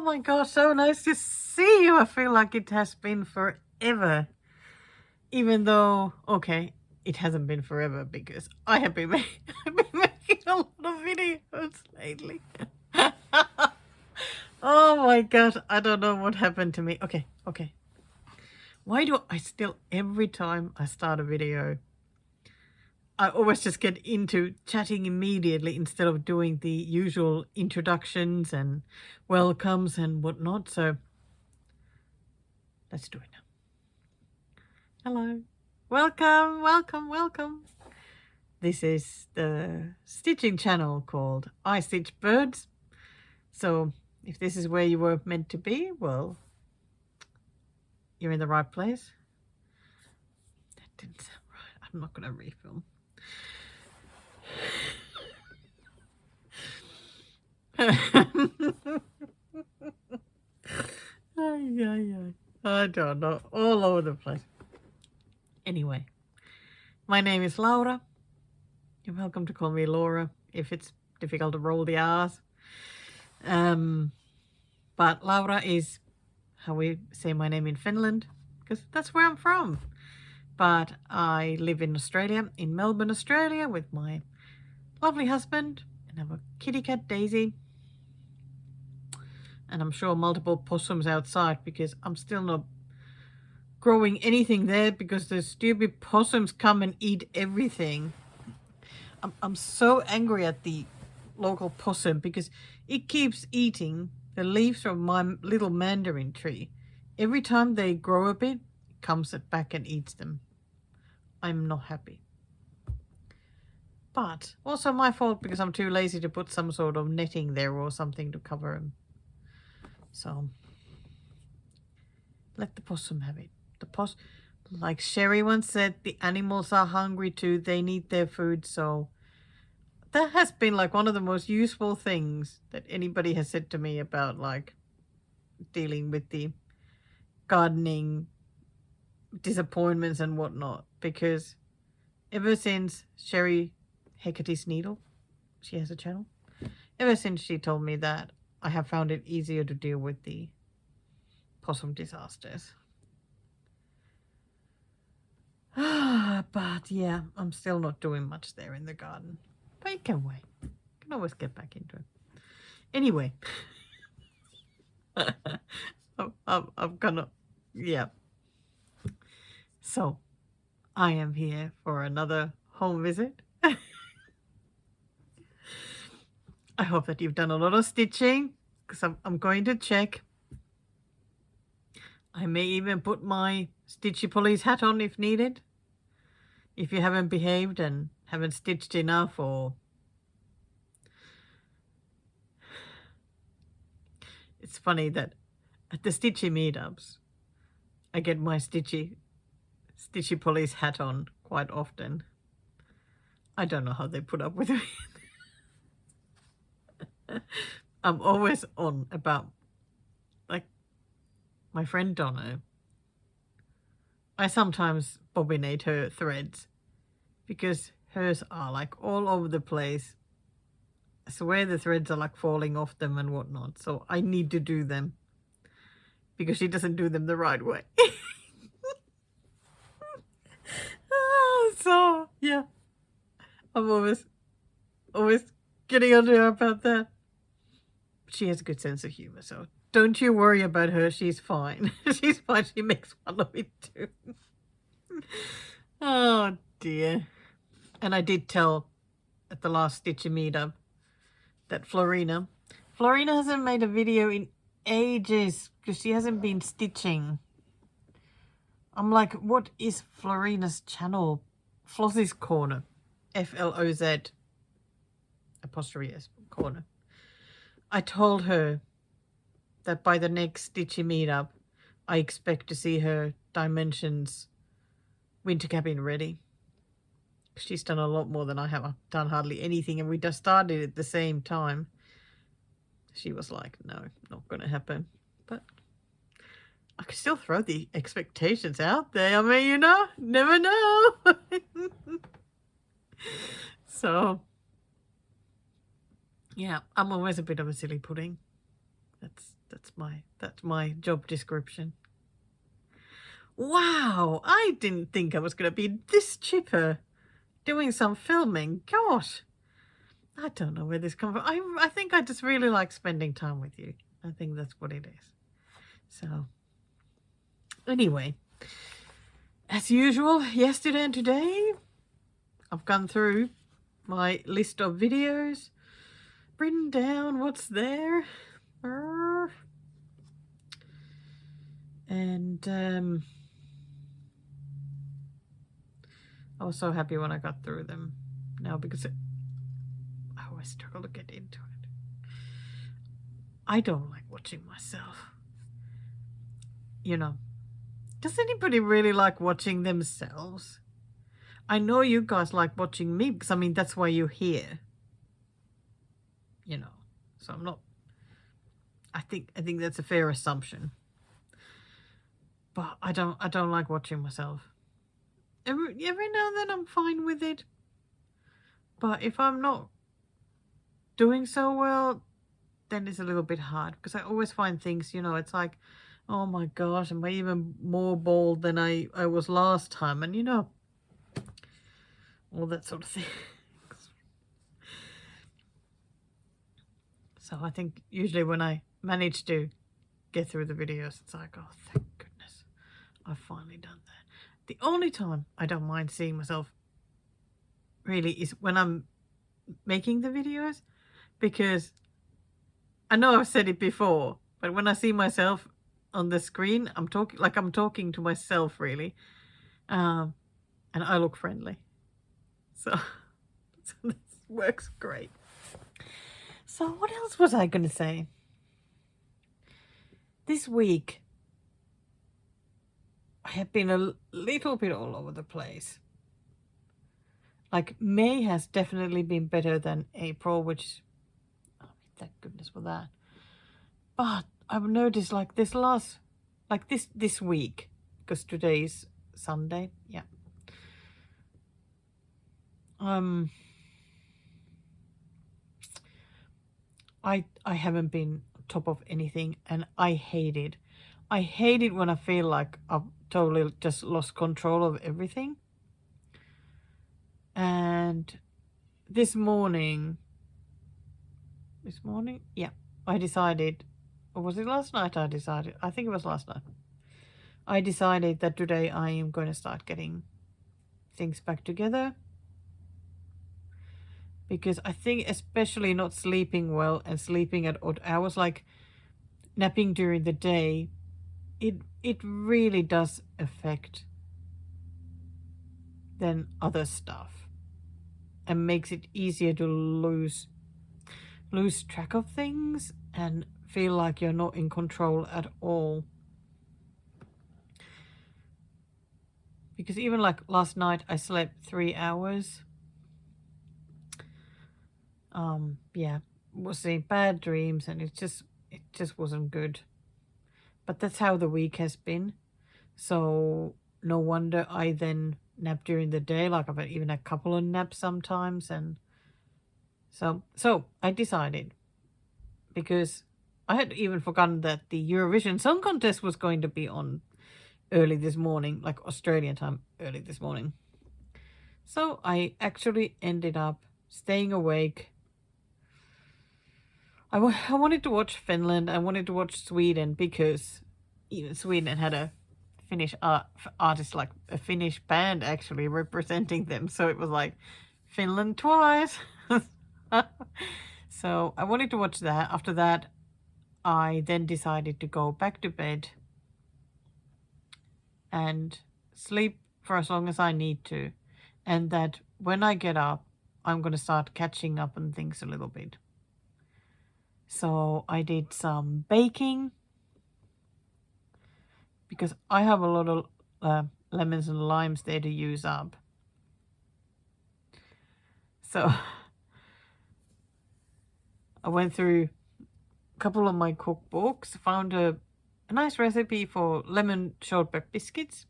my gosh, so nice to see you. I feel like it has been forever. Even though, okay, it hasn't been forever because I have been, I've been making a lot of videos lately. Oh my gosh, I don't know what happened to me. Okay. Why do I still, every time I start a video, I always just get into chatting immediately instead of doing the usual introductions and welcomes and whatnot. So let's do it now. Hello. Welcome. This is the stitching channel called I Stitch Birds. So if this is where you were meant to be, well, you're in the right place. That didn't sound right. I'm not going to refilm. I don't know, all over the place. Anyway, my name is Laura. You're welcome to call me Laura if it's difficult to roll the R's. But Laura is how we say my name in Finland, because that's where I'm from. But I live in Australia, in Melbourne, Australia, with my lovely husband, and have a kitty cat, Daisy. And I'm sure multiple possums outside because I'm still not growing anything there because the stupid possums come and eat everything. I'm so angry at the local possum because it keeps eating the leaves from my little mandarin tree. Every time they grow a bit, it comes back and eats them. I'm not happy. But also my fault because I'm too lazy to put some sort of netting there or something to cover them. So let the possum have it. Like Sherry once said, the animals are hungry too. They need their food. So that has been like one of the most useful things that anybody has said to me about like dealing with the gardening disappointments and whatnot. Because ever since Sherry Hecate's Needle, she has a channel, ever since she told me that, I have found it easier to deal with the possum disasters. But yeah, I'm still not doing much there in the garden. But you can wait. You can always get back into it. Anyway. I'm gonna, yeah. So, I am here for another home visit. I hope that you've done a lot of stitching, because I'm going to check. I may even put my Stitchy police hat on if needed. If you haven't behaved and haven't stitched enough, or it's funny that at the Stitchy meetups, I get my Stitchy police hat on quite often. I don't know how they put up with me. I'm always on about, like, my friend Donna. I sometimes bobinate her threads because hers are like all over the place. I swear the threads are like falling off them and whatnot. So I need to do them because she doesn't do them the right way. So yeah, I'm always getting on to her about that. She has a good sense of humor, so don't you worry about her. She's fine. She's fine. She makes fun of it too. Oh dear. And I did tell at the last Stitchy meetup that Florina hasn't made a video in ages because she hasn't been stitching. I'm like, what is Florina's channel? Flossie's Corner. FLOZ apostrophe S corner. I told her that by the next Stitchy meetup, I expect to see her Dimensions winter cabin ready. She's done a lot more than I have. I've done hardly anything, and we just started at the same time. She was like, no, not going to happen. But I could still throw the expectations out there. I mean, you know, never know. So, yeah, I'm always a bit of a silly pudding. That's my job description. Wow, I didn't think I was going to be this chipper doing some filming. Gosh, I don't know where this comes from. I think I just really like spending time with you. I think that's what it is. So, anyway, as usual, yesterday and today, I've gone through my list of videos, written down what's there. And I was so happy when I got through them now because I always struggle to get into it. I don't like watching myself. You know, does anybody really like watching themselves? I know you guys like watching me because, I mean, that's why you're here. You know, so I'm not, I think that's a fair assumption. But I don't like watching myself. Every now and then I'm fine with it. But if I'm not doing so well, then it's a little bit hard because I always find things, you know, it's like, oh my gosh, am I even more bald than I was last time? And, you know, all that sort of thing. So I think usually when I manage to get through the videos, it's like, oh, thank goodness, I've finally done that. The only time I don't mind seeing myself really is when I'm making the videos, because I know I've said it before, but when I see myself on the screen, I'm talking to myself really, and I look friendly, so this works great. So what else was I going to say? This week, I have been a little bit all over the place. Like, May has definitely been better than April, which, oh, thank goodness for that. But I've noticed, like, this week, because today's Sunday, yeah. I haven't been on top of anything, and I hate it. I hate it when I feel like I've totally just lost control of everything. And this morning, yeah, I decided, or was it last night I decided? I think it was last night. I decided that today I am going to start getting things back together. Because I think especially not sleeping well and sleeping at odd hours, like napping during the day, it really does affect than other stuff and makes it easier to lose track of things and feel like you're not in control at all. Because even like last night I slept 3 hours. Yeah, was seeing bad dreams, and it just wasn't good. But that's how the week has been. So no wonder I then nap during the day. Like I've had even a couple of naps sometimes, and so I decided, because I had even forgotten that the Eurovision Song Contest was going to be on early this morning, like Australian time early this morning. So I actually ended up staying awake. I wanted to watch Finland. I wanted to watch Sweden, because even Sweden had a Finnish artist, like a Finnish band actually representing them. So it was like Finland twice. So I wanted to watch that. After that, I then decided to go back to bed and sleep for as long as I need to. And that when I get up, I'm going to start catching up on things a little bit. So I did some baking, because I have a lot of lemons and limes there to use up. So I went through a couple of my cookbooks, found a nice recipe for lemon shortbread biscuits.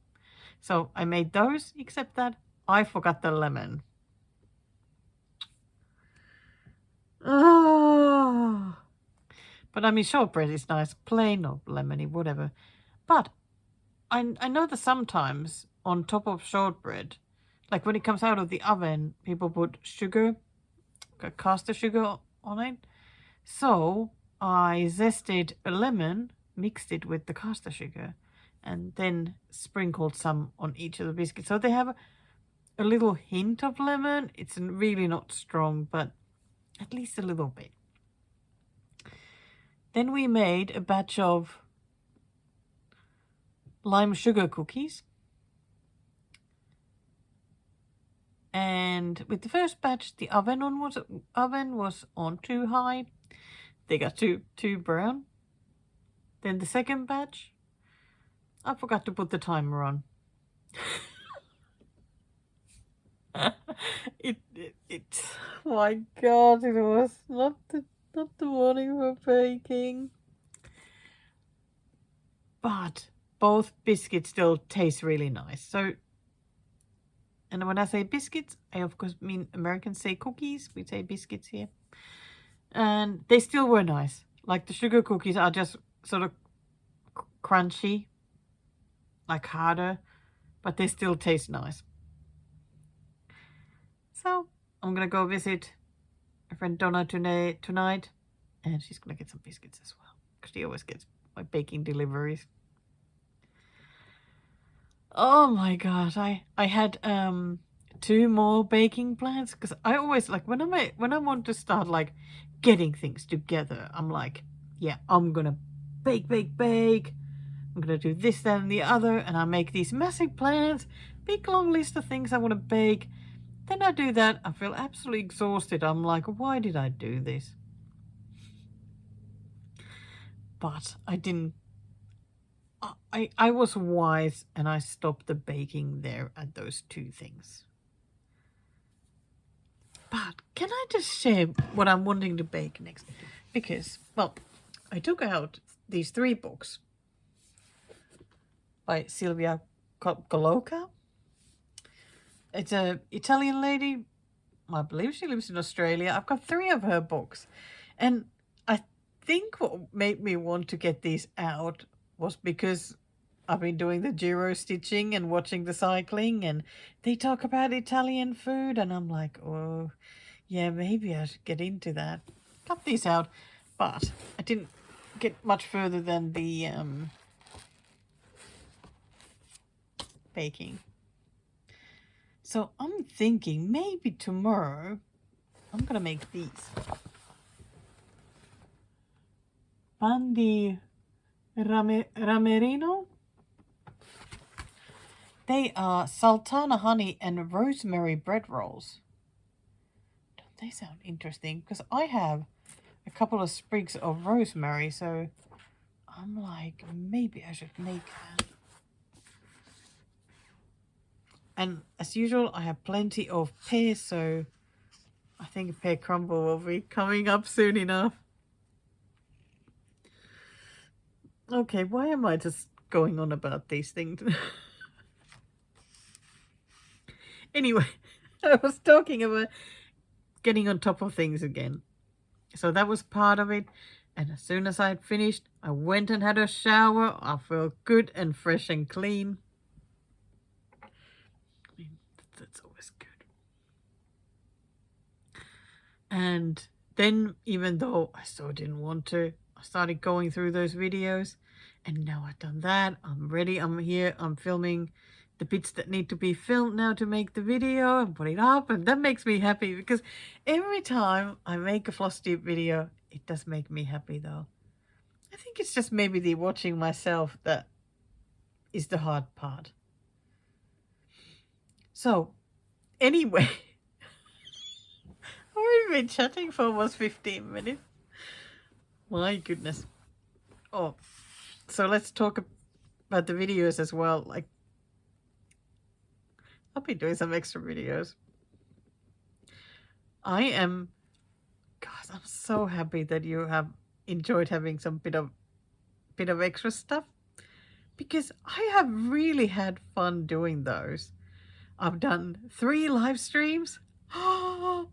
So I made those, except that I forgot the lemon. Oh. But I mean, shortbread is nice, plain or lemony, whatever. But I know that sometimes on top of shortbread, like when it comes out of the oven, people put sugar, caster sugar on it. So I zested a lemon, mixed it with the caster sugar, and then sprinkled some on each of the biscuits. So they have a little hint of lemon. It's really not strong, but at least a little bit. Then we made a batch of lime sugar cookies. And with the first batch, the oven was on too high. They got too brown. Then the second batch, I forgot to put the timer on. It my God, it was not the morning for baking. But both biscuits still taste really nice. So, and when I say biscuits, I of course mean Americans say cookies. We say biscuits here. And they still were nice. Like the sugar cookies are just sort of crunchy, like harder, but they still taste nice. So I'm gonna go visit my friend Donna tonight, and she's gonna get some biscuits as well, because she always gets my baking deliveries. Oh my God, I had 2 more baking plans, because I always like when I want to start like getting things together, I'm like, yeah, I'm gonna bake. I'm gonna do this, that, and the other, and I make these massive plans, big long list of things I want to bake. Then I do that, I feel absolutely exhausted. I'm like, why did I do this? But I didn't. I was wise, and I stopped the baking there at those 2 things. But can I just share what I'm wanting to bake next? Because, well, I took out these 3 books by Silvia Coloca. It's an Italian lady. I believe she lives in Australia. I've got 3 of her books. And I think what made me want to get these out was because I've been doing the giro stitching and watching the cycling, and they talk about Italian food, and I'm like, oh, yeah, maybe I should get into that. Got these out, but I didn't get much further than the baking. So I'm thinking maybe tomorrow I'm gonna make these. Pan di Ramerino. They are sultana honey and rosemary bread rolls. Don't they sound interesting? Because I have a couple of sprigs of rosemary, so I'm like, maybe I should make that. And as usual, I have plenty of pears, so I think a pear crumble will be coming up soon enough. Okay, why am I just going on about these things? Anyway, I was talking about getting on top of things again. So that was part of it. And as soon as I had finished, I went and had a shower. I felt good and fresh and clean. I mean, that's always good. And then, even though I still didn't want to, I started going through those videos. And now I've done that. I'm ready. I'm here. I'm filming the bits that need to be filmed now to make the video and put it up. And that makes me happy, because every time I make a Flosstube video, it does make me happy though. I think it's just maybe the watching myself that is the hard part. So, anyway, I've been chatting for almost 15 minutes. My goodness. Oh, so let's talk about the videos as well. Like, I'll be doing some extra videos. I'm so happy that you have enjoyed having some bit of extra stuff, because I have really had fun doing those. I've done 3 live streams. I've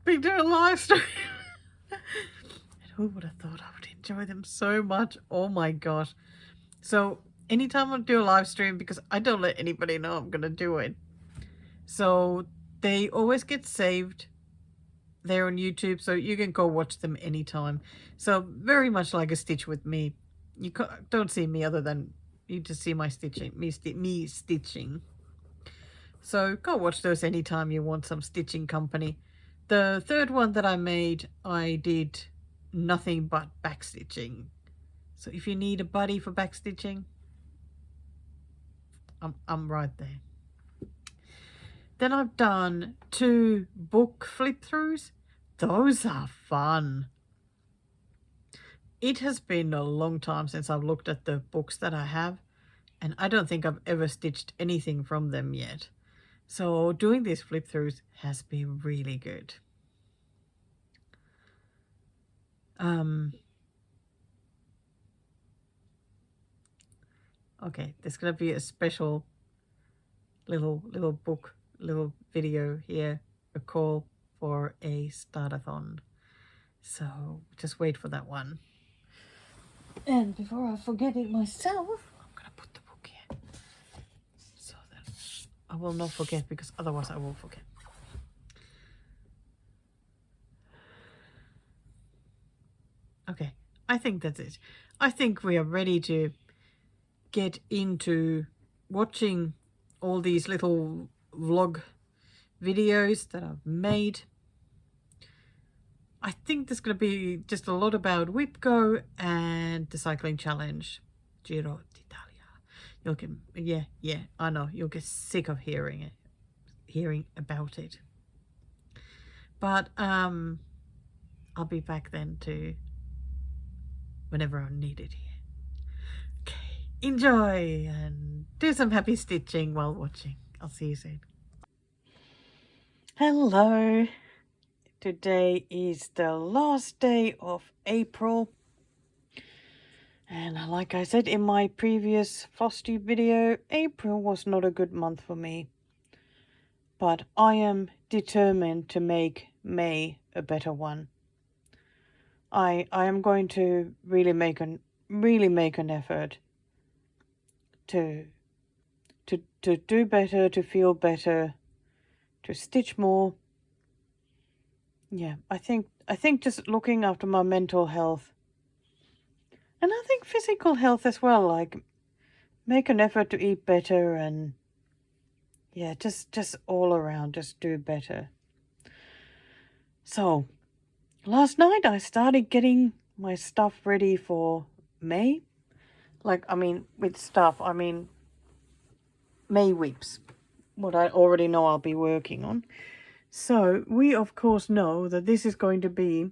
been doing a live stream. And who would have thought I would enjoy them so much. Oh my gosh. So anytime I do a live stream, because I don't let anybody know I'm gonna do it, so they always get saved there on YouTube, so you can go watch them anytime. So very much like a stitch with me. You don't see me other than you just see my stitching, me stitching. So go watch those anytime you want some stitching company. The third one that I made, I did nothing but backstitching. So if you need a buddy for backstitching, I'm right there. Then I've done 2 book flip throughs. Those are fun. It has been a long time since I've looked at the books that I have, and I don't think I've ever stitched anything from them yet. So doing these flip throughs has been really good. Okay, there's gonna be a special little book, little video here, a call for a startathon. So just wait for that one. And before I forget it myself, I'm gonna put the book here so that I will not forget, because otherwise I will forget. Okay, I think that's it. I think we are ready to get into watching all these little vlog videos that I've made. I think there's going to be just a lot about wipgo and the cycling challenge, Giro d'Italia. You'll get, yeah, I know, you'll get sick of hearing about it. But I'll be back then too, whenever I'm needed here. Okay, enjoy and do some happy stitching while watching. I'll see you soon. Hello. Today is the last day of April. And like I said in my previous Flosstube video, April was not a good month for me. But I am determined to make May a better one. I am going to really make an effort to do better, to feel better, to stitch more. Yeah, I think just looking after my mental health, and I think physical health as well, like make an effort to eat better, and yeah, just all around, just do better. So last night I started getting my stuff ready for May. Like, I mean, with stuff, I mean May whips, what I already know I'll be working on. So we of course know that this is going to be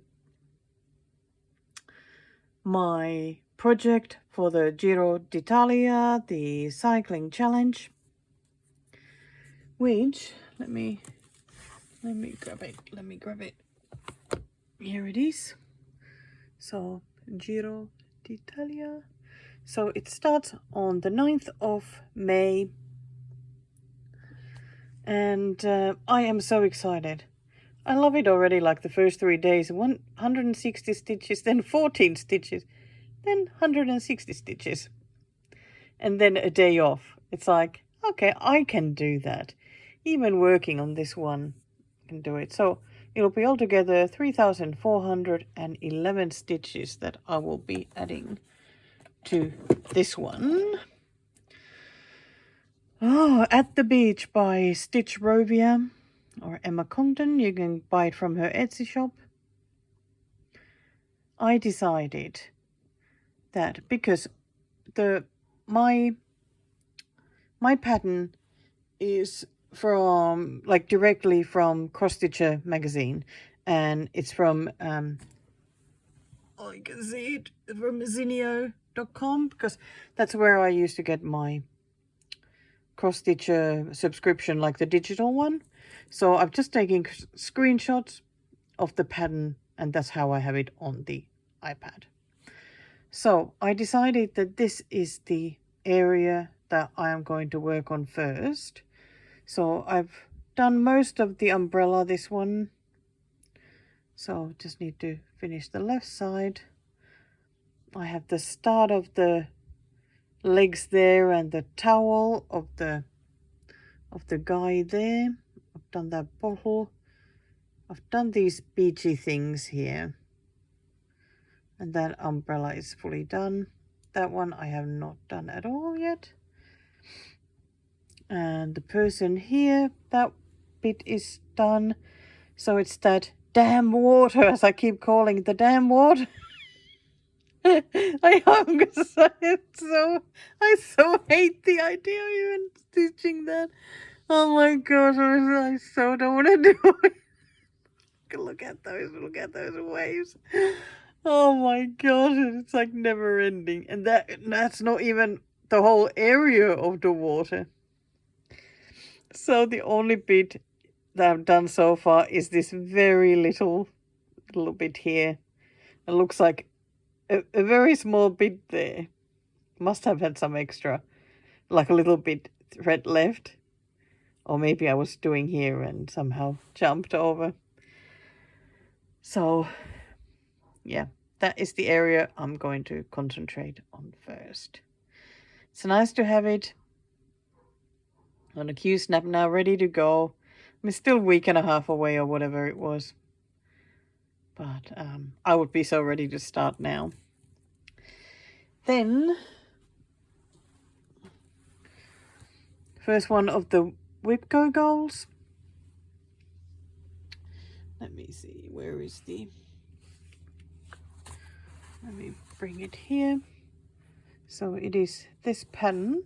my project for the Giro d'Italia, the cycling challenge, which let me grab it. Here it is. So Giro d'Italia. So it starts on the 9th of May. And I am so excited. I love it already, like the first 3 days. 160 stitches, then 14 stitches, then 160 stitches. And then a day off. It's like, okay, I can do that. Even working on this one, I can do it. So it'll be altogether 3,411 stitches that I will be adding to this one. Oh, At the Beach by Stitch Rovia or Emma Congdon. You can buy it from her Etsy shop. I decided that because my pattern is from, like, directly from Cross Stitcher magazine, and it's from you can see it from zinio.com, because that's where I used to get my Cross Stitcher subscription, like the digital one. So I've just taken screenshots of the pattern, and that's how I have it on the iPad. So I decided that this is the area that I am going to work on first. So I've done most of the umbrella, this one. So just need to finish the left side. I have the start of the legs there and the towel of the guy there. I've done that bottle. I've done these beachy things here. And that umbrella is fully done. That one I have not done at all yet. And the person here, that bit is done. So it's that damn water, as I keep calling it, the damn water. I so hate the idea of even stitching that. Oh my gosh, I so don't want to do it. Look at those waves. Oh my gosh, it's like never ending. And that's not even the whole area of the water. So the only bit that I've done so far is this very little bit here. It looks like a very small bit there. Must have had some extra, like a little bit thread left. Or maybe I was doing here and somehow jumped over. So, yeah, that is the area I'm going to concentrate on first. It's nice to have it on a Q-snap now, ready to go. I'm still a week and a half away or whatever it was. But I would be so ready to start now. Then, first one of the wipgo goals. Let me see, where is the... Let me bring it here. So it is this pattern.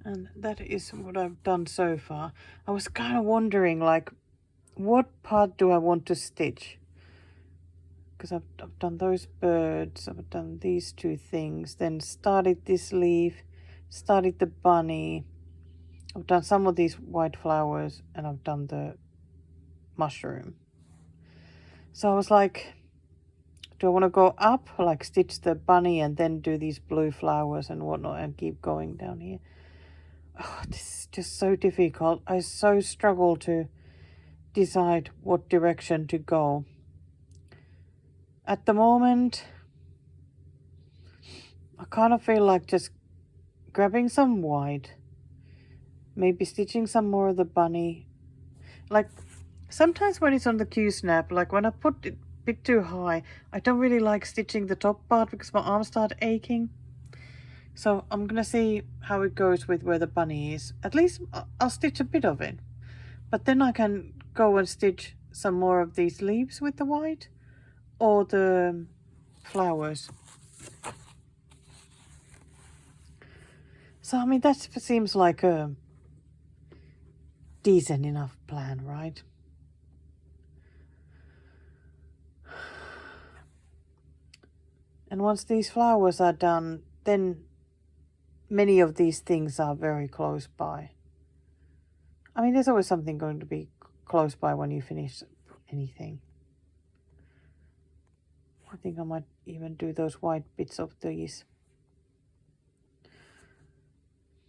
And that is what I've done so far. I was kind of wondering, like, what part do I want to stitch? Because I've done those birds, I've done these two things, then started this leaf, started the bunny. I've done some of these white flowers, and I've done the mushroom. So I was like, do I want to go up, like stitch the bunny and then do these blue flowers and whatnot and keep going down here? Oh, this is just so difficult. I so struggle to decide what direction to go. At the moment, I kind of feel like just grabbing some white, maybe stitching some more of the bunny. Like, sometimes when it's on the Q-snap, like when I put it a bit too high, I don't really like stitching the top part because my arms start aching. So I'm going to see how it goes with where the bunny is. At least I'll stitch a bit of it. But then I can go and stitch some more of these leaves with the white or the flowers. So, I mean, that seems like a decent enough plan, right? And once these flowers are done, then many of these things are very close by. I mean, there's always something going to be close by when you finish anything. I think I might even do those white bits of these.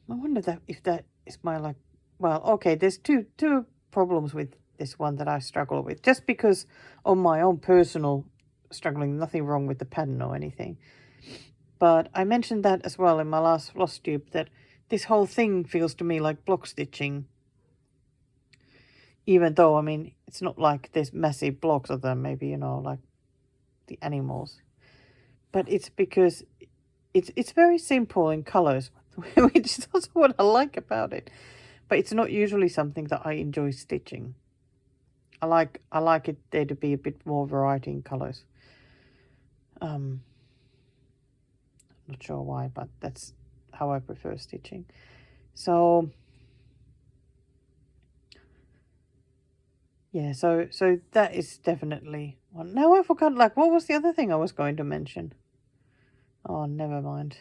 I wonder if that is my, like, well, okay, there's two problems with this one that I struggle with. Just because of my own personal struggling, nothing wrong with the pattern or anything. But I mentioned that as well in my last Flosstube, that this whole thing feels to me like block stitching. Even though, I mean, it's not like there's massive blocks of them, maybe, you know, like the animals. But it's because it's very simple in colors, which is also what I like about it. But it's not usually something that I enjoy stitching. I like it there to be a bit more variety in colors. Not sure why, but that's how I prefer stitching. So yeah, so that is definitely one. Now I forgot, like, what was the other thing I was going to mention? Oh, never mind.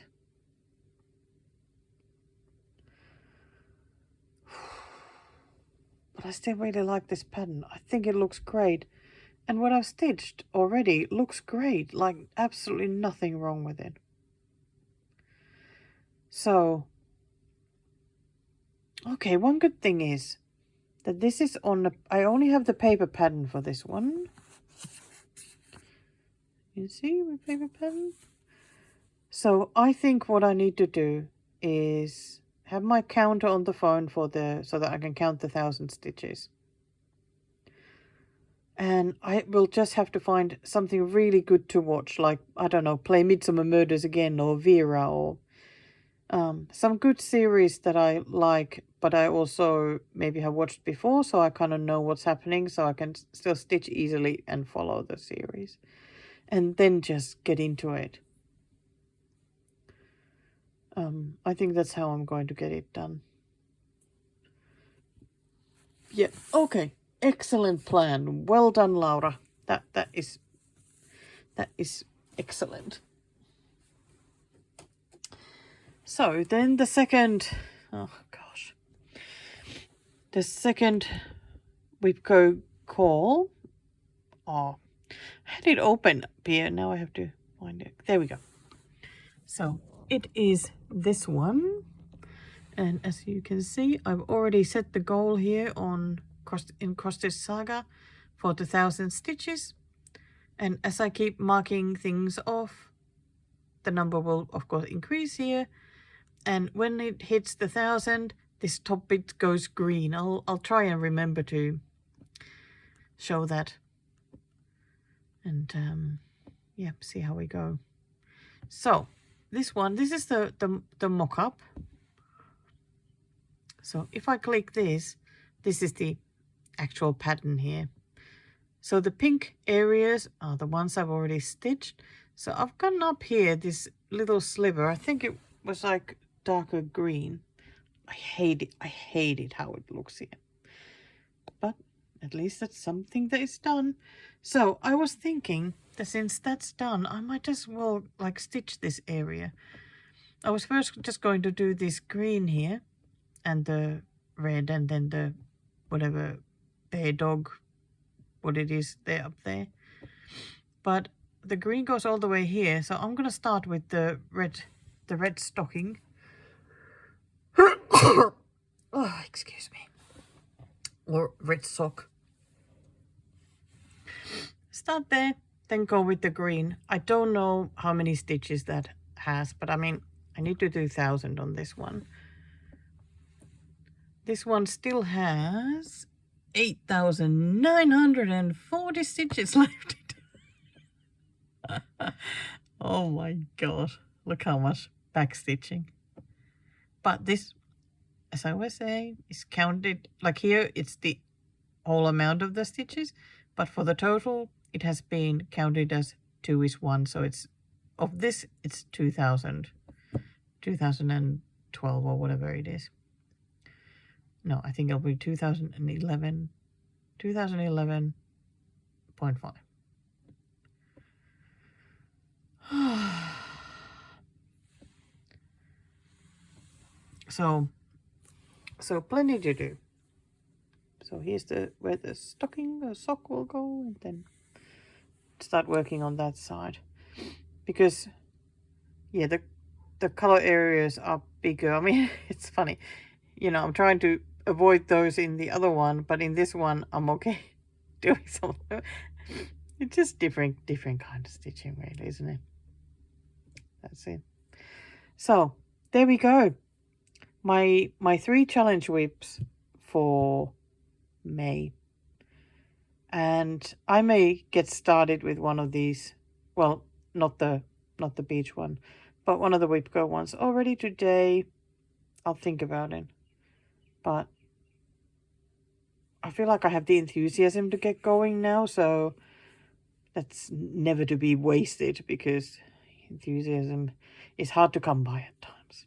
But I still really like this pattern. I think it looks great. And what I've stitched already looks great. Like, absolutely nothing wrong with it. So, okay, one good thing is that this is on the... I only have the paper pattern for this one. You see my paper pattern? So I think what I need to do is have my counter on the phone so that I can count the 1,000 stitches. And I will just have to find something really good to watch, like, I don't know, play Midsummer Murders again, or Vera, or some good series that I like, but I also maybe have watched before, so I kind of know what's happening, so I can still stitch easily and follow the series. And then just get into it. I think that's how I'm going to get it done. Yeah, okay. Excellent plan. Well done, Laura. That is excellent. So then the second, oh gosh, the second wipgo call. Oh, I had it open up here. Now I have to find it. There we go. So it is this one. And as you can see, I've already set the goal here in Cross-Stitch Saga for the 1,000 stitches. And as I keep marking things off, the number will of course increase here. And when it hits the 1,000, this top bit goes green. I'll try and remember to show that. And yeah, see how we go. So this is the mock-up. So if I click this is the actual pattern here. So the pink areas are the ones I've already stitched. So I've gotten up here this little sliver. I think it was like darker green. I hate it how it looks here. But at least that's something that is done. So I was thinking that since that's done, I might as well like stitch this area. I was first just going to do this green here and the red, and then the whatever bear dog, what it is there up there. But the green goes all the way here, so I'm gonna start with the red stocking. Oh, excuse me. Or red sock. Start there, then go with the green. I don't know how many stitches that has, but I mean, I need to do 1,000 on this one. This one still has 8,940 stitches left. Oh my god, look how much backstitching. But this, as I was saying, is counted, like here it's the whole amount of the stitches, but for the total it has been counted as 2:1, so it's of this it's 2012 or whatever it is. No, I think it'll be 2011.5. So plenty to do. So here's where the stocking or sock will go, and then start working on that side, because yeah, the color areas are bigger. I mean, it's funny, you know, I'm trying to avoid those in the other one, but in this one I'm okay doing something. It's just different kind of stitching, really, isn't it? That's it. So there we go. My 3 challenge whips for May. And I may get started with one of these. Well, not the beach one, but one of the wipgo ones already today. I'll think about it. But I feel like I have the enthusiasm to get going now, so that's never to be wasted, because enthusiasm is hard to come by at times.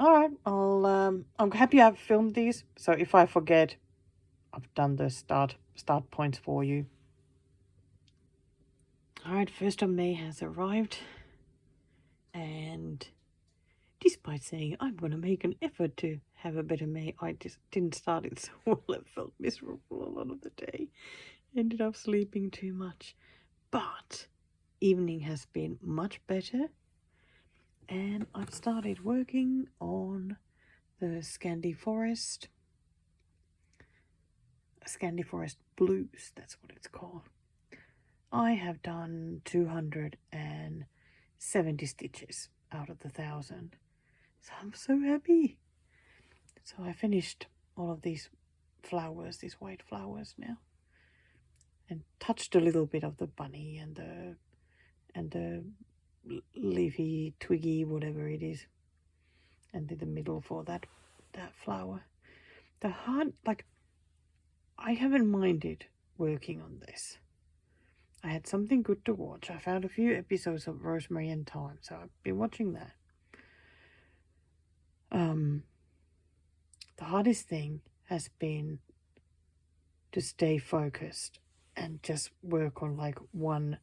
All right, I'm happy I've filmed these, so if I forget, I've done the start points for you. All right, 1st of May has arrived, and despite saying I'm going to make an effort to have a better May, I just didn't start it so well. I felt miserable a lot of the day. Ended up sleeping too much. But evening has been much better, and I've started working on the Scandi Forest Blues, that's what it's called. I have done 260 70 stitches out of the 1,000. So I'm so happy. So I finished all of these flowers, these white flowers now, and touched a little bit of the bunny and the leafy, twiggy, whatever it is, and did the middle for that flower. The heart, like, I haven't minded working on this. I had something good to watch. I found a few episodes of Rosemary and Thyme, so I've been watching that. The hardest thing has been to stay focused and just work on like one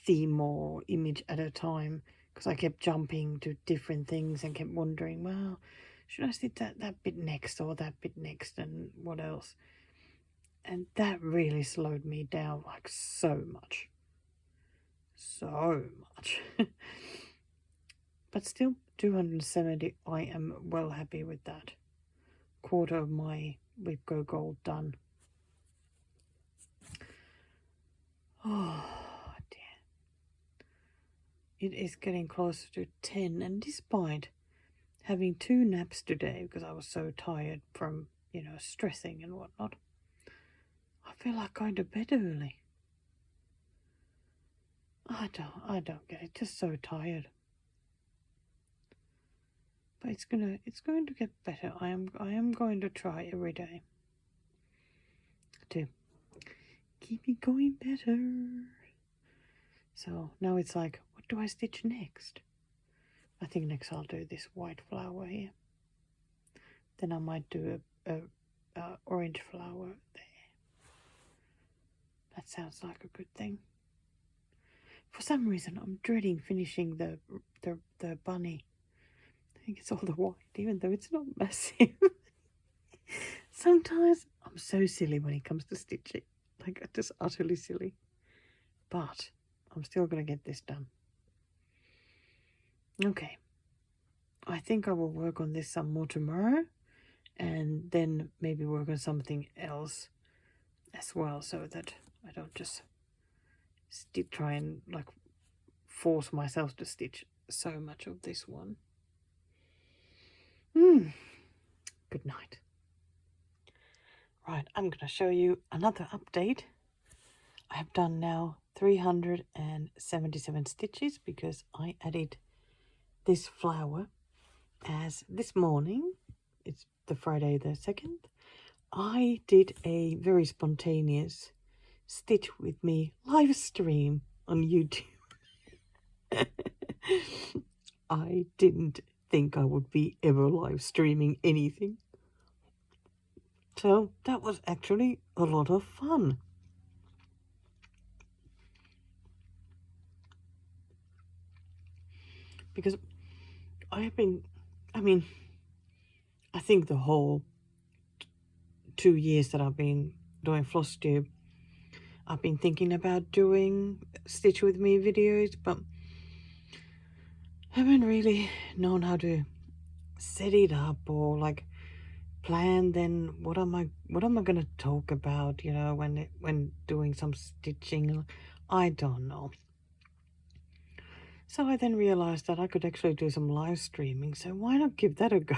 theme or image at a time, because I kept jumping to different things and kept wondering, well, should I stitch that bit next or that bit next and what else? And that really slowed me down like so much. So much. But still, 270, I am well happy with that. Quarter of my wipgo gold done. Oh dear. It is getting closer to 10, and despite having 2 naps today because I was so tired from, stressing and whatnot, I feel like going to bed early. I don't get it. Just so tired. But it's going to get better. I am going to try every day to keep it going better. So now it's like, what do I stitch next? I think next I'll do this white flower here. Then I might do a orange flower there. That sounds like a good thing. For some reason, I'm dreading finishing the bunny. I think it's all the white, even though it's not massive. Sometimes I'm so silly when it comes to stitching. Like, just utterly silly. But I'm still going to get this done. Okay. I think I will work on this some more tomorrow. And then maybe work on something else as well, so that I don't just try and like force myself to stitch so much of this one. Good night. Right, I'm going to show you another update. I have done now 377 stitches because I added this flower as this morning. It's the Friday the 2nd. I did a very spontaneous Stitch with Me live stream on YouTube. I didn't think I would be ever live streaming anything. So that was actually a lot of fun. Because I think the whole 2 years that I've been doing Flosstube, I've been thinking about doing Stitch with Me videos, but haven't really known how to set it up or like plan. Then what am I going to talk about, when doing some stitching? I don't know. So I then realized that I could actually do some live streaming, so why not give that a go?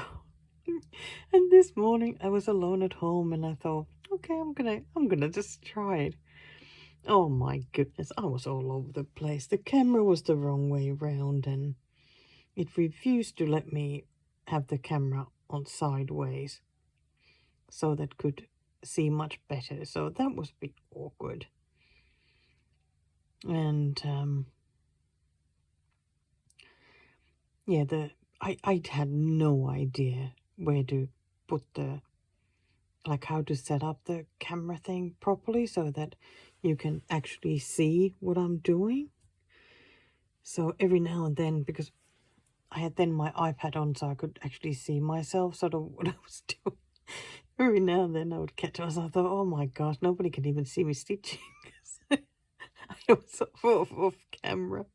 And this morning I was alone at home and I thought, okay, I'm gonna just try it. Oh my goodness, I was all over the place. The camera was the wrong way round and it refused to let me have the camera on sideways so that could see much better. So that was a bit awkward. And yeah, I had no idea where to put how to set up the camera thing properly so that you can actually see what I'm doing. So every now and then, because I had then my iPad on so I could actually see myself sort of what I was doing. Every now and then I would catch myself. I thought, oh my gosh, nobody can even see me stitching. I was off camera.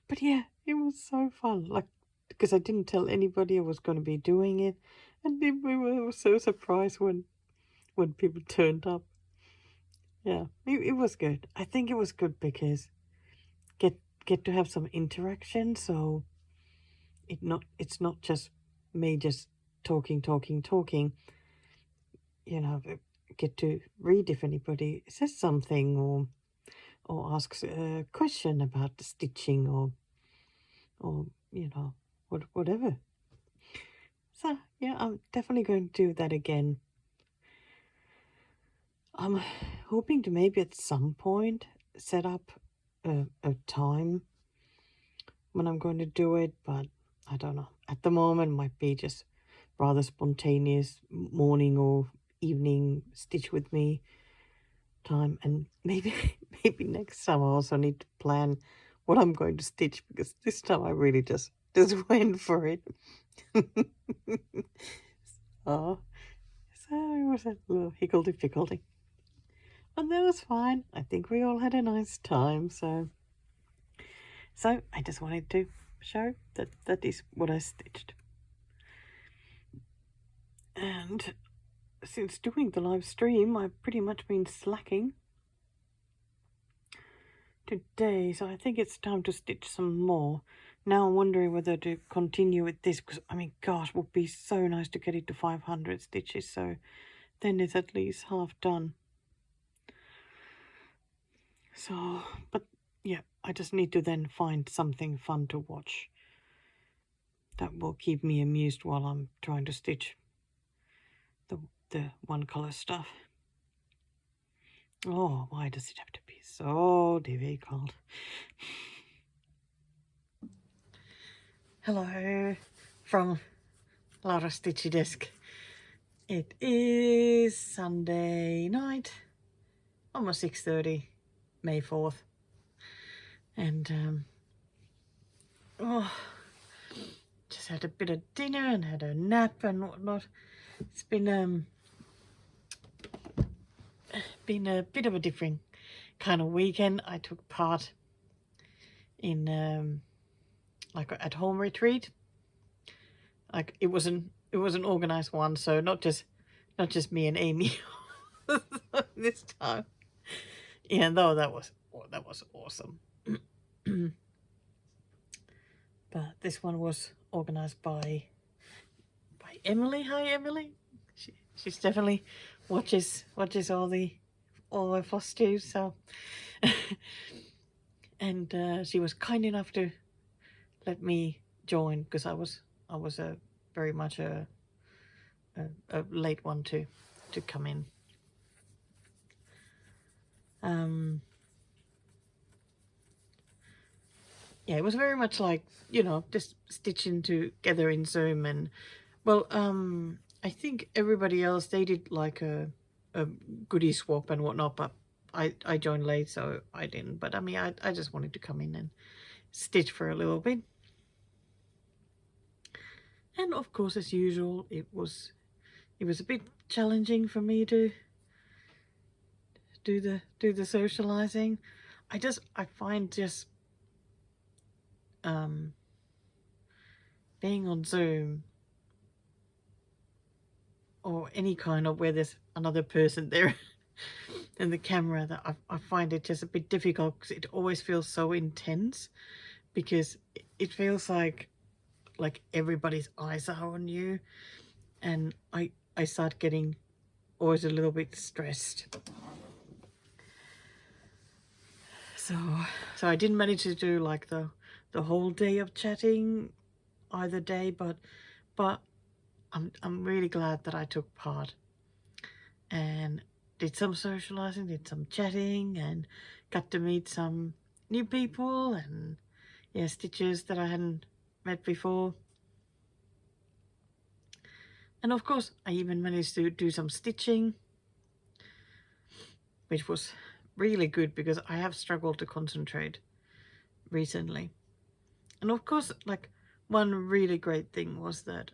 But yeah, it was so fun. Like, because I didn't tell anybody I was going to be doing it. And we were so surprised when people turned up. Yeah, it was good. I think it was good because get to have some interaction, so it's not just me just talking. You know, get to read if anybody says something or asks a question about the stitching or you know, whatever. So yeah, I'm definitely going to do that again. I'm hoping to maybe at some point set up a time when I'm going to do it, but I don't know. At the moment, might be just rather spontaneous morning or evening stitch with me time, and maybe maybe next time I also need to plan what I'm going to stitch, because this time I really just went for it. Oh, so it was a little higgledy-piggledy. But that was fine. I think we all had a nice time. So I just wanted to show that is what I stitched. And since doing the live stream, I've pretty much been slacking today. So I think it's time to stitch some more. Now I'm wondering whether to continue with this, because, I mean, gosh, it would be so nice to get it to 500 stitches. So then it's at least half done. So, but yeah, I just need to then find something fun to watch that will keep me amused while I'm trying to stitch the one color stuff. Oh, why does it have to be so difficult? Hello from Laura Stitchy Desk. It is Sunday night, almost 6:30, May 4th. And just had a bit of dinner and had a nap and whatnot. It's been a bit of a different kind of weekend. I took part in like an at-home retreat. Like it was an organized one, so not just me and Amy this time. Yeah, though that was awesome. But this one was organized by Emily. Hi, Emily. She's definitely watches all the Flosstube. So, and she was kind enough to let me join, because I was very much a late one to come in. Yeah, it was very much like, you know, just stitching together in Zoom. And well, I think everybody else, they did like a goodie swap and whatnot, but I joined late, so I didn't. But I mean, I just wanted to come in and stitch for a little bit. And of course, as usual, it was a bit challenging for me to do the socializing. I find just being on Zoom or any kind of where there's another person there and the camera, that I find it just a bit difficult, because it always feels so intense, because it feels like everybody's eyes are on you, and I start getting always a little bit stressed. So I didn't manage to do like the whole day of chatting either day, but I'm really glad that I took part and did some socializing, did some chatting, and got to meet some new people, and yeah, stitchers that I hadn't met before. And of course, I even managed to do some stitching, which was really good, because I have struggled to concentrate recently. And of course, like, one really great thing was that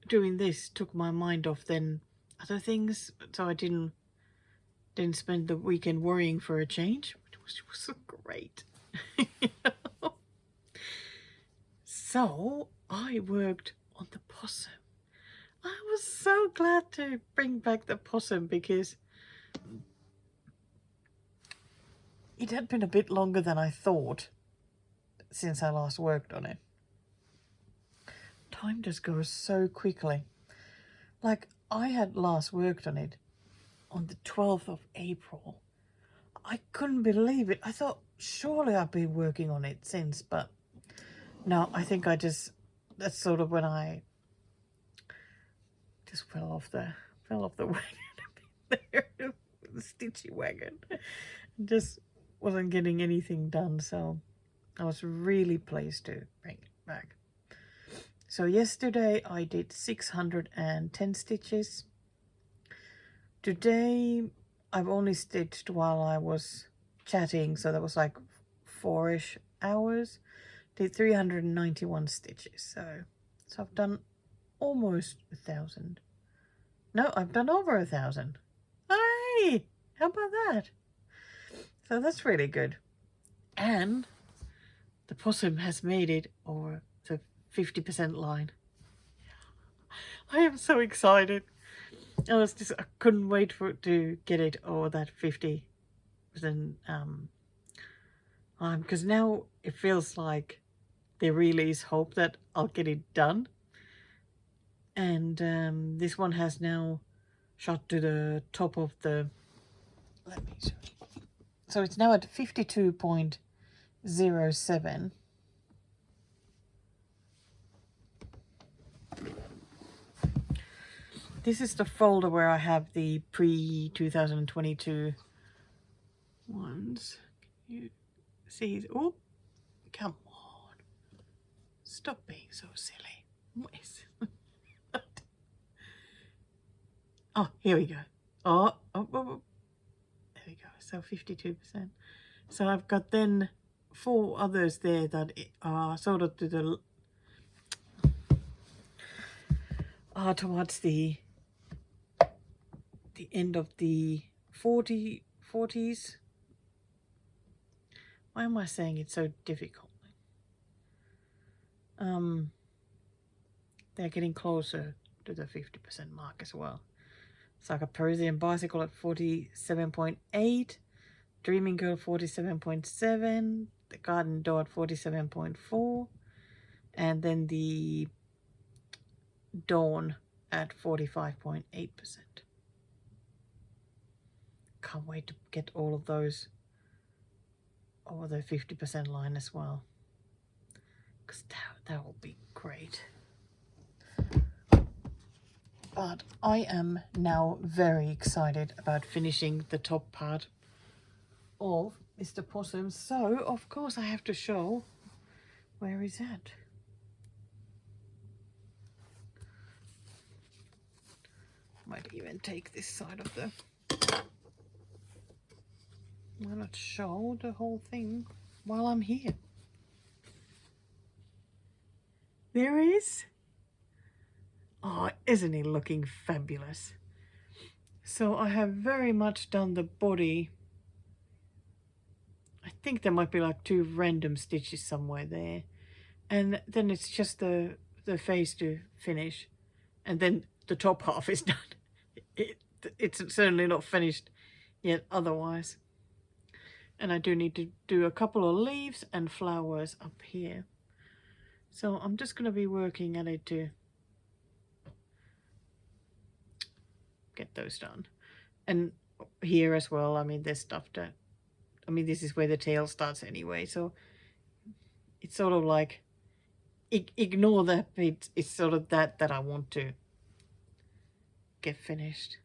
doing this took my mind off then other things, so I didn't spend the weekend worrying for a change, which was great. You know? So I worked on the possum. I was so glad to bring back the possum, because it had been a bit longer than I thought since I last worked on it. Time just goes so quickly. Like, I had last worked on it on the 12th of April. I couldn't believe it. I thought surely I've been working on it since, but no, I think that's sort of when I just fell off the wagon a bit there, the Stitchy wagon. Just wasn't getting anything done, so I was really pleased to bring it back. So yesterday I did 610 stitches. Today I've only stitched while I was chatting, so that was like 4-ish hours. Did 391 stitches, so I've done almost 1,000. No, I've done over 1,000. Hey, how about that? So that's really good. And the possum has made it over the 50% line. I am so excited. I couldn't wait for it to get it over that 50%. Because now it feels like there really is hope that I'll get it done. And this one has now shot to the top of the, let me show you. So it's now at 52.07. This is the folder where I have the pre-2022 ones. Can you see? Oh, come on. Stop being so silly. What is it? Oh, here we go. Oh. There we go. So 52%. So I've got then 4 others there that are sort of to the towards the end of the 40s. Why am I saying it's so difficult? They're getting closer to the 50% mark as well. It's like a Parisian bicycle at 47.8, Dreaming Girl 47.7, the Garden Door at 47.4, and then the Dawn at 45.8%. Can't wait to get all of those over the 50% line as well, because that will be great. But I am now very excited about finishing the top part of Mr. Possum. So, of course, I have to show where he's at. Might even take this side of the... Why not show the whole thing while I'm here? There he is. Oh, isn't he looking fabulous? So I have very much done the body. I think there might be like 2 random stitches somewhere there. And then it's just the face to finish. And then the top half is done. It's certainly not finished yet otherwise. And I do need to do a couple of leaves and flowers up here. So I'm just going to be working at it to get those done. And here as well, I mean, there's stuff that, I mean, this is where the tail starts anyway, so it's sort of like, ignore that bit. It's sort of that I want to get finished.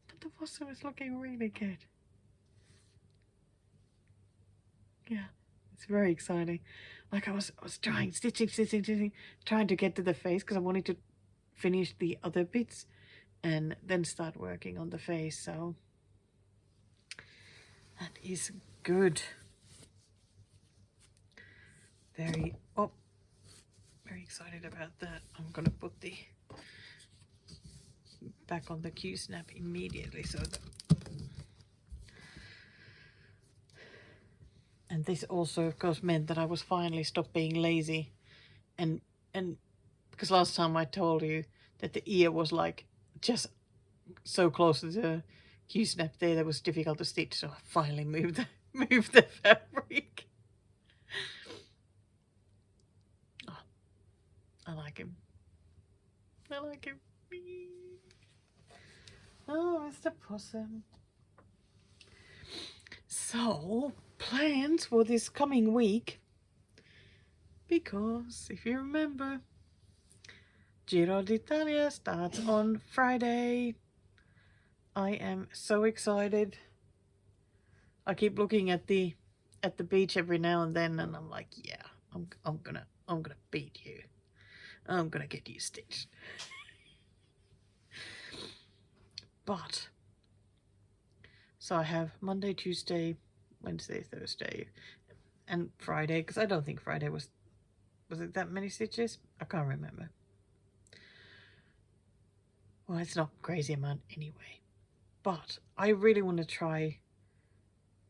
But the possum is looking really good. Yeah, it's very exciting. Like I was trying, stitching, trying to get to the face because I wanted to finish the other bits and then start working on the face. So that is good. Very excited about that. I'm gonna put the back on the Q-snap immediately so that. And this also, of course, meant that I was finally stopped being lazy. And because last time I told you that the ear was like just so close to the Q-snap there that was difficult to stitch. So I finally moved move the fabric. Oh, I like him. I like him. Oh, Mr. Possum. So, plans for this coming week. Because, if you remember, Giro d'Italia starts on Friday. I am so excited. I keep looking at the beach every now and then, and I'm like, yeah, I'm gonna beat you. I'm gonna get you stitched. But so I have Monday, Tuesday, Wednesday, Thursday, and Friday, because I don't think Friday was it that many stitches? I can't remember. Well, it's not crazy amount anyway. But I really want to try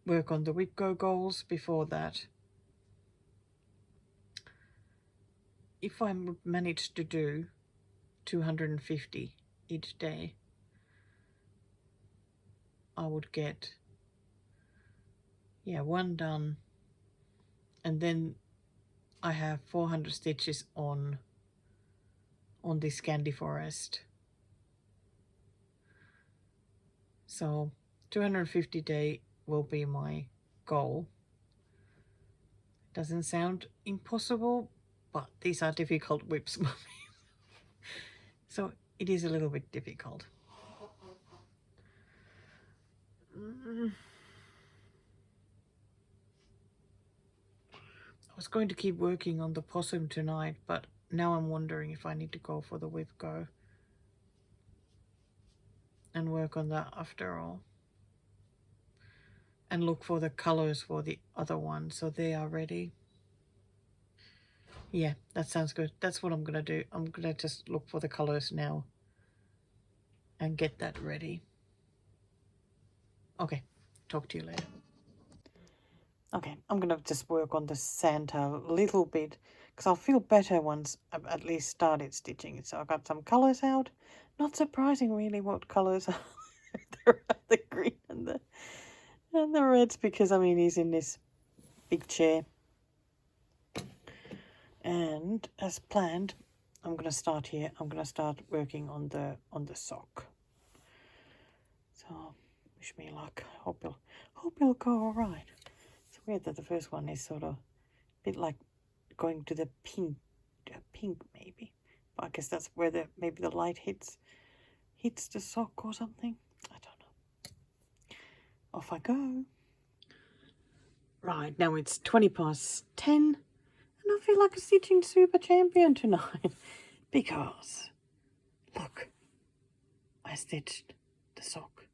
work on the wipgo goals before that. If I would manage to do 250 each day, I would get, yeah, one done, and then I have 400 stitches on this candy forest. So 250 day will be my goal. Doesn't sound impossible, but these are difficult whips. So it is a little bit difficult. I was going to keep working on the possum tonight, but now I'm wondering if I need to go for the wipgo and work on that after all. And look for the colors for the other one so they are ready. Yeah, that sounds good. That's what I'm gonna do. I'm gonna just look for the colors now and get that ready. Okay, talk to you later. Okay, I'm gonna just work on the Santa a little bit because I'll feel better once I've at least started stitching it. So I got some colors out. Not surprising really what colors are. the green and the reds, because I mean he's in this big chair. And as planned, I'm gonna start here. I'm gonna start working on the sock. So wish me luck. Hope it'll go all right. It's weird that the first one is sort of a bit like going to the pink maybe. But I guess that's where maybe the light hits the sock or something. I don't know. Off I go. Right, now it's 10:20, and I feel like a stitching super champion tonight because look, I stitched the sock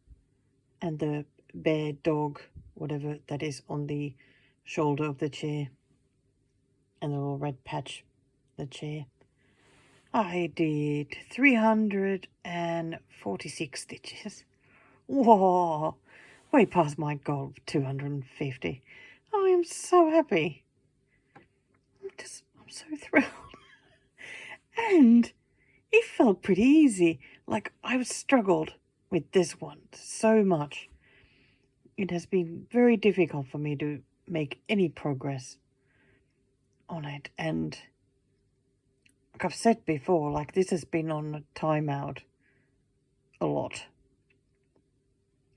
and the bear dog, whatever that is, on the shoulder of the chair, and the little red patch, the chair. I did 346 stitches. Whoa, way past my goal of 250. I am so happy. I'm so thrilled. And it felt pretty easy. Like, I've struggled with this one so much. It has been very difficult for me to make any progress on it. And like I've said before, like this has been on a timeout a lot.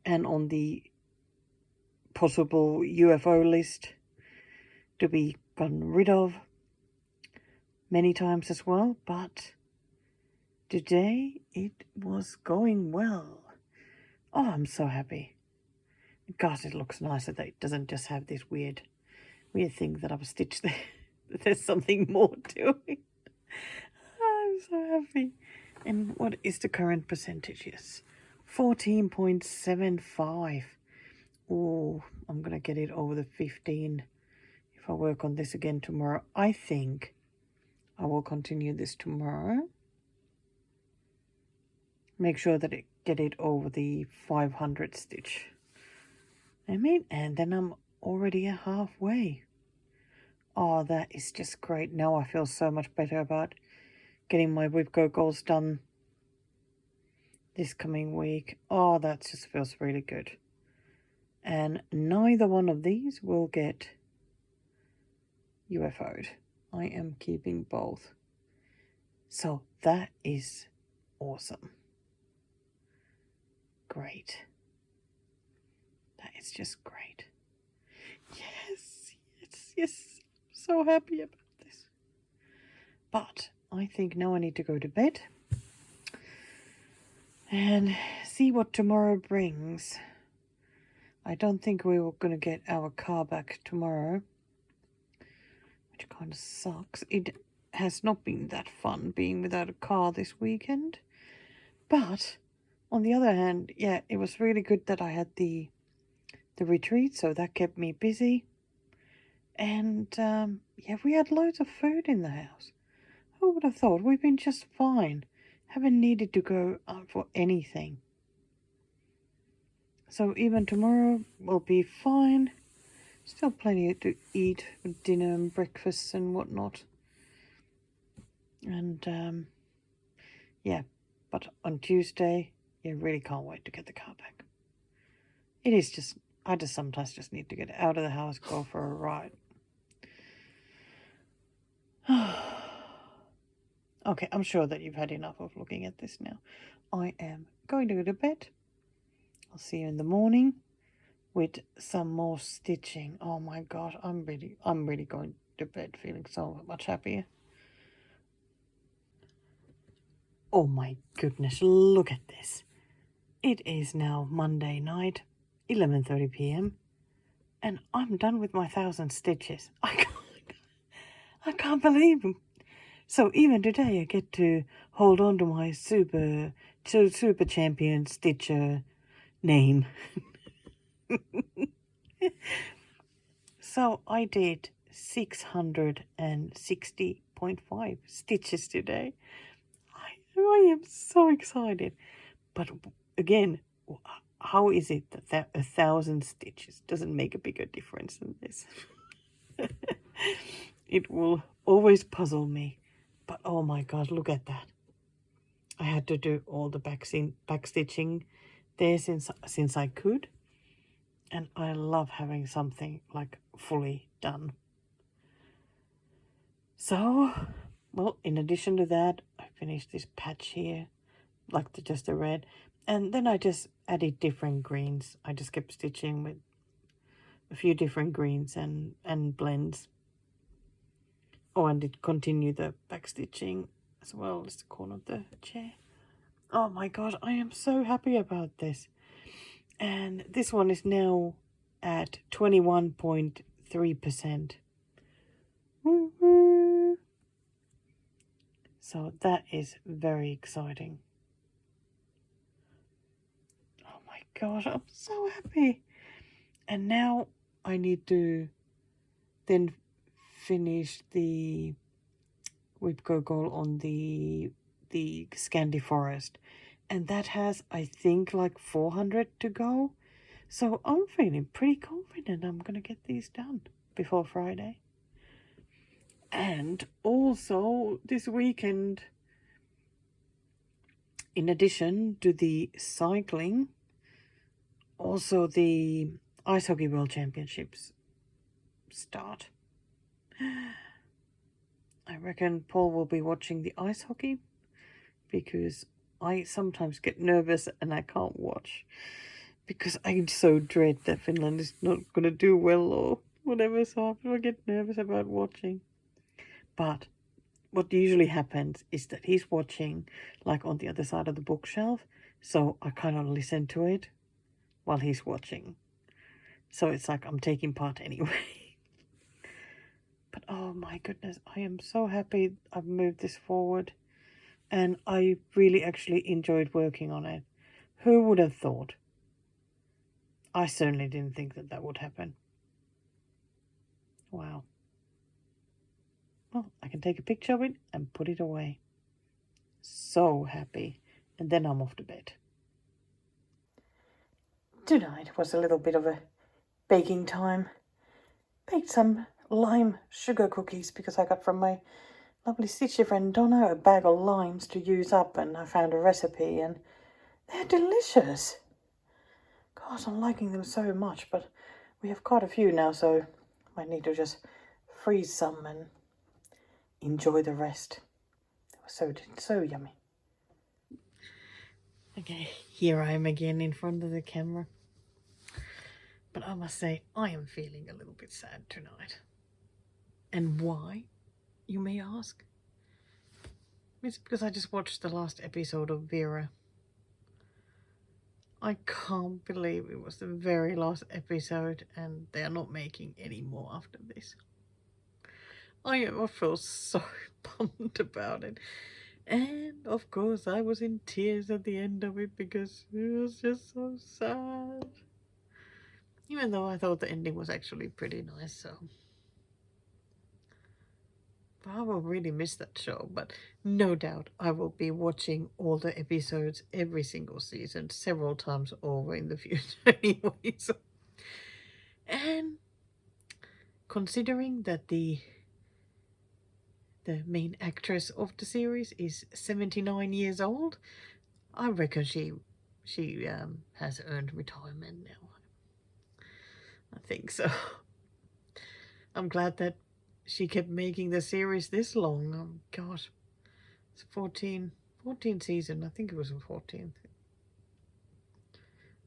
And on the possible UFO list to be gotten rid of many times as well. But today it was going well. Oh, I'm so happy. God, it looks nicer that it doesn't just have this weird thing that I've stitched there. There's something more to it. I'm so happy. And what is the current percentage? Yes, 14.75. Oh, I'm going to get it over the 15 if I work on this again tomorrow. I think I will continue this tomorrow. Make sure that I get it over the 500 stitch. I mean, and then I'm already halfway. Oh, that is just great. Now I feel so much better about getting my wipgo goals done this coming week. Oh, that just feels really good. And neither one of these will get UFO'd. I am keeping both. So that is awesome. Great. That is just great. Yes, yes, yes. So happy about this. But I think now I need to go to bed and see what tomorrow brings. I don't think we were going to get our car back tomorrow, which kind of sucks. It has not been that fun being without a car this weekend. But on the other hand, yeah, it was really good that I had the retreat, so that kept me busy. And yeah, we had loads of food in the house. Who would have thought? We've been just fine. Haven't needed to go out for anything. So even tomorrow will be fine. Still plenty to eat for dinner and breakfast and whatnot. And yeah, but on Tuesday, yeah, really can't wait to get the car back. It is just, I just sometimes just need to get out of the house, go for a ride. Okay, I'm sure that you've had enough of looking at this now. I am going to go to bed. I'll see you in the morning with some more stitching. Oh my god, I'm really going to bed feeling so much happier. Oh my goodness, look at this. It is now Monday night, 11:30 p.m. and I'm done with my 1,000 stitches. I can't believe them. So even today I get to hold on to my super champion stitcher name. So I did 660.5 stitches today. I am so excited. But again, how is it that 1,000 stitches doesn't make a bigger difference than this? It will always puzzle me. But oh my god, look at that. I had to do all the backstitching there since I could. And I love having something like fully done. So, well, in addition to that, I finished this patch here, like just the red. And then I just added different greens. I just kept stitching with a few different greens and blends. Oh, and did continue the backstitching as well as the corner of the chair. Oh my god, I am so happy about this. And this one is now at 21.3%. Woo-hoo. So that is very exciting. Oh my god, I'm so happy. And now I need to then finish the wipgo goal on the Scandi Forest. And that has, I think, like 400 to go. So I'm feeling pretty confident I'm going to get these done before Friday. And also this weekend, in addition to the cycling, also the Ice Hockey World Championships start. I reckon Paul will be watching the ice hockey because I sometimes get nervous and I can't watch because I so dread that Finland is not going to do well or whatever, so I get nervous about watching. But what usually happens is that he's watching like on the other side of the bookshelf, so I kind of listen to it while he's watching. So it's like I'm taking part anyway. But oh my goodness, I am so happy I've moved this forward. And I really actually enjoyed working on it. Who would have thought? I certainly didn't think that would happen. Wow. Well, I can take a picture of it and put it away. So happy. And then I'm off to bed. Tonight was a little bit of a baking time. Baked some lime sugar cookies because I got from my lovely Stitchy friend Donna a bag of limes to use up, and I found a recipe and they're delicious. Gosh, I'm liking them so much, but we have quite a few now, so I might need to just freeze some and enjoy the rest. It was so yummy. Okay, here I am again in front of the camera. But I must say, I am feeling a little bit sad tonight. And why, you may ask? It's because I just watched the last episode of Vera. I can't believe it was the very last episode and they are not making any more after this. I feel so bummed about it. And of course I was in tears at the end of it because it was just so sad. Even though I thought the ending was actually pretty nice, so I will really miss that show, but no doubt I will be watching all the episodes every single season several times over in the future anyway. So. And considering that the main actress of the series is 79 years old, I reckon she has earned retirement now. I think so. I'm glad that she kept making the series this long. Oh, gosh. It's 14 season. I think it was the 14th.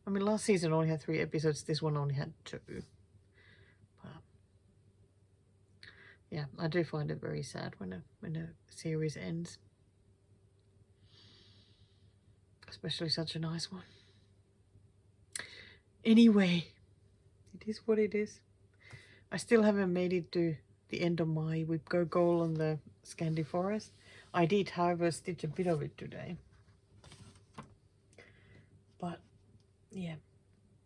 I mean, last season only had 3 episodes. This one only had 2. But yeah, I do find it very sad when a series ends. Especially such a nice one. Anyway, it is what it is. I still haven't made it to the end of my wipgo goal on the Scandi Forest. I did, however, stitch a bit of it today. But yeah,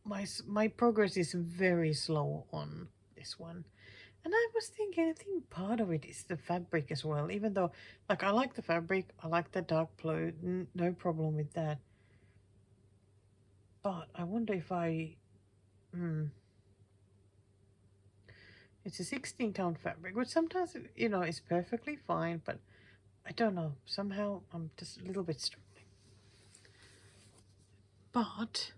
my progress is very slow on this one. And I was thinking, I think part of it is the fabric as well. Even though, like, I like the fabric, I like the dark blue, no problem with that. But I wonder if it's a 16 count fabric, which sometimes, you know, is perfectly fine, but I don't know. Somehow I'm just a little bit struggling. But,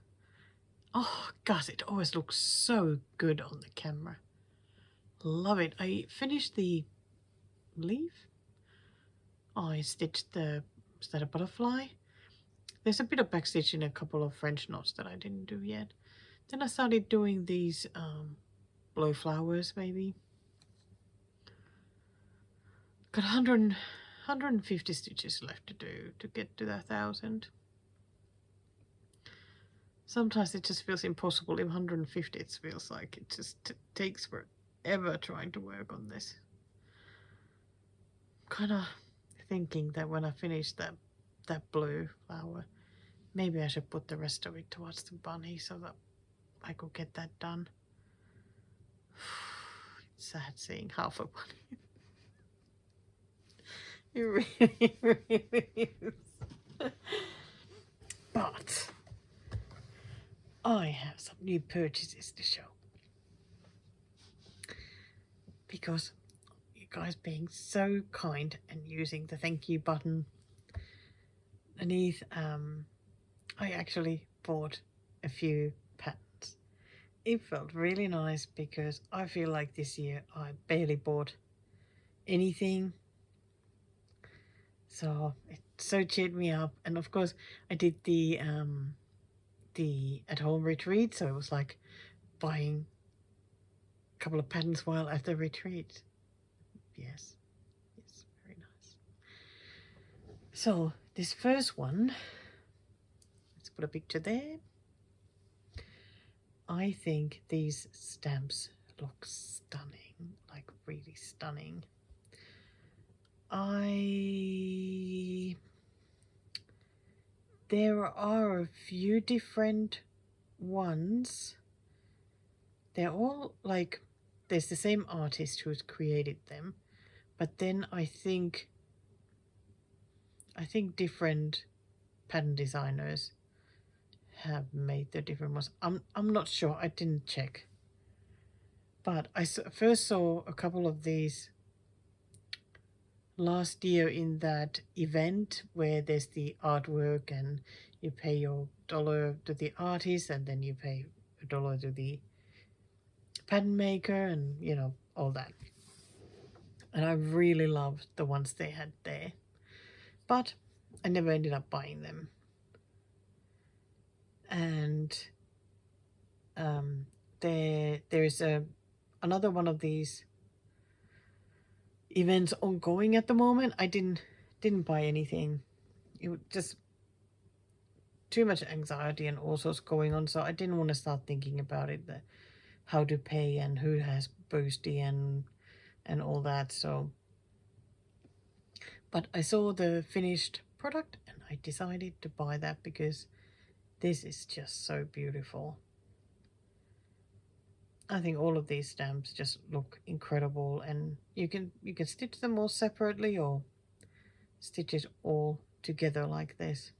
oh, gosh, it always looks so good on the camera. Love it. I finished the leaf. I stitched is that a butterfly? There's a bit of backstitching in a couple of French knots that I didn't do yet. Then I started doing these blow flowers, maybe. Got 150 stitches left to do to get to the 1,000. Sometimes it just feels impossible. If 150, it feels like it just takes forever trying to work on this. Kind of thinking that when I finish that blue flower, maybe I should put the rest of it towards the bunny so that I could get that done. It's sad seeing half a bunny. It really, really is. But I have some new purchases to show. Because you guys being so kind and using the thank you button underneath, I actually bought a few patterns. It felt really nice because I feel like this year I barely bought anything. So it so cheered me up. And of course I did the at-home retreat, so it was like buying a couple of patterns while at the retreat. Yes, very nice. So this first one, let's put a picture there. I think these stamps look stunning, like really stunning. There are a few different ones. They're all like, there's the same artist who's created them, but then I think different pattern designers have made the different ones. I'm not sure. I didn't check, but I first saw a couple of these last year in that event where there's the artwork and you pay your $1 to the artist and then you pay $1 to the pattern maker and you know all that. And I really loved the ones they had there, but I never ended up buying them. And there's another one of these events ongoing at the moment. I didn't buy anything. It was just too much anxiety and all sorts going on, so I didn't want to start thinking about it, how to pay and who has Boosty and all that. So, but I saw the finished product and I decided to buy that because this is just so beautiful. I think all of these stamps just look incredible, and you can stitch them all separately or stitch it all together like this.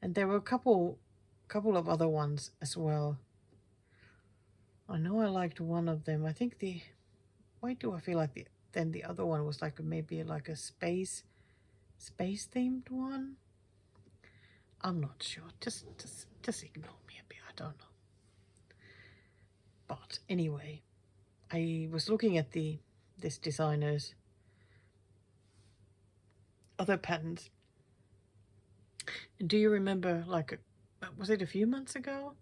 And there were a couple of other ones as well. I know I liked one of them. I think why do I feel like the other one was like maybe like a space themed one? I'm not sure. Just ignore me a bit. I don't know. But anyway, I was looking at this designer's other patterns. And do you remember, like, was it a few months ago?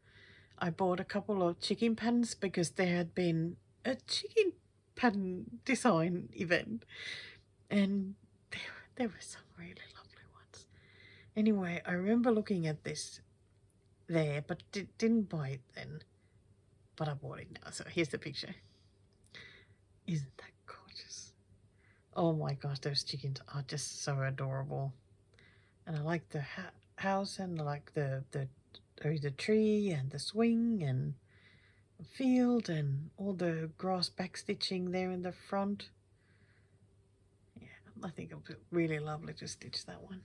I bought a couple of chicken patterns because there had been a chicken pattern design event, and there were some really lovely ones. Anyway, I remember looking at this there, but didn't buy it then. But I bought it now, so here's the picture. Isn't that gorgeous? Oh my gosh, those chickens are just so adorable. And I like the house, and I like the tree and the swing and the field and all the grass backstitching there in the front. Yeah, I think it'll be really lovely to stitch that one.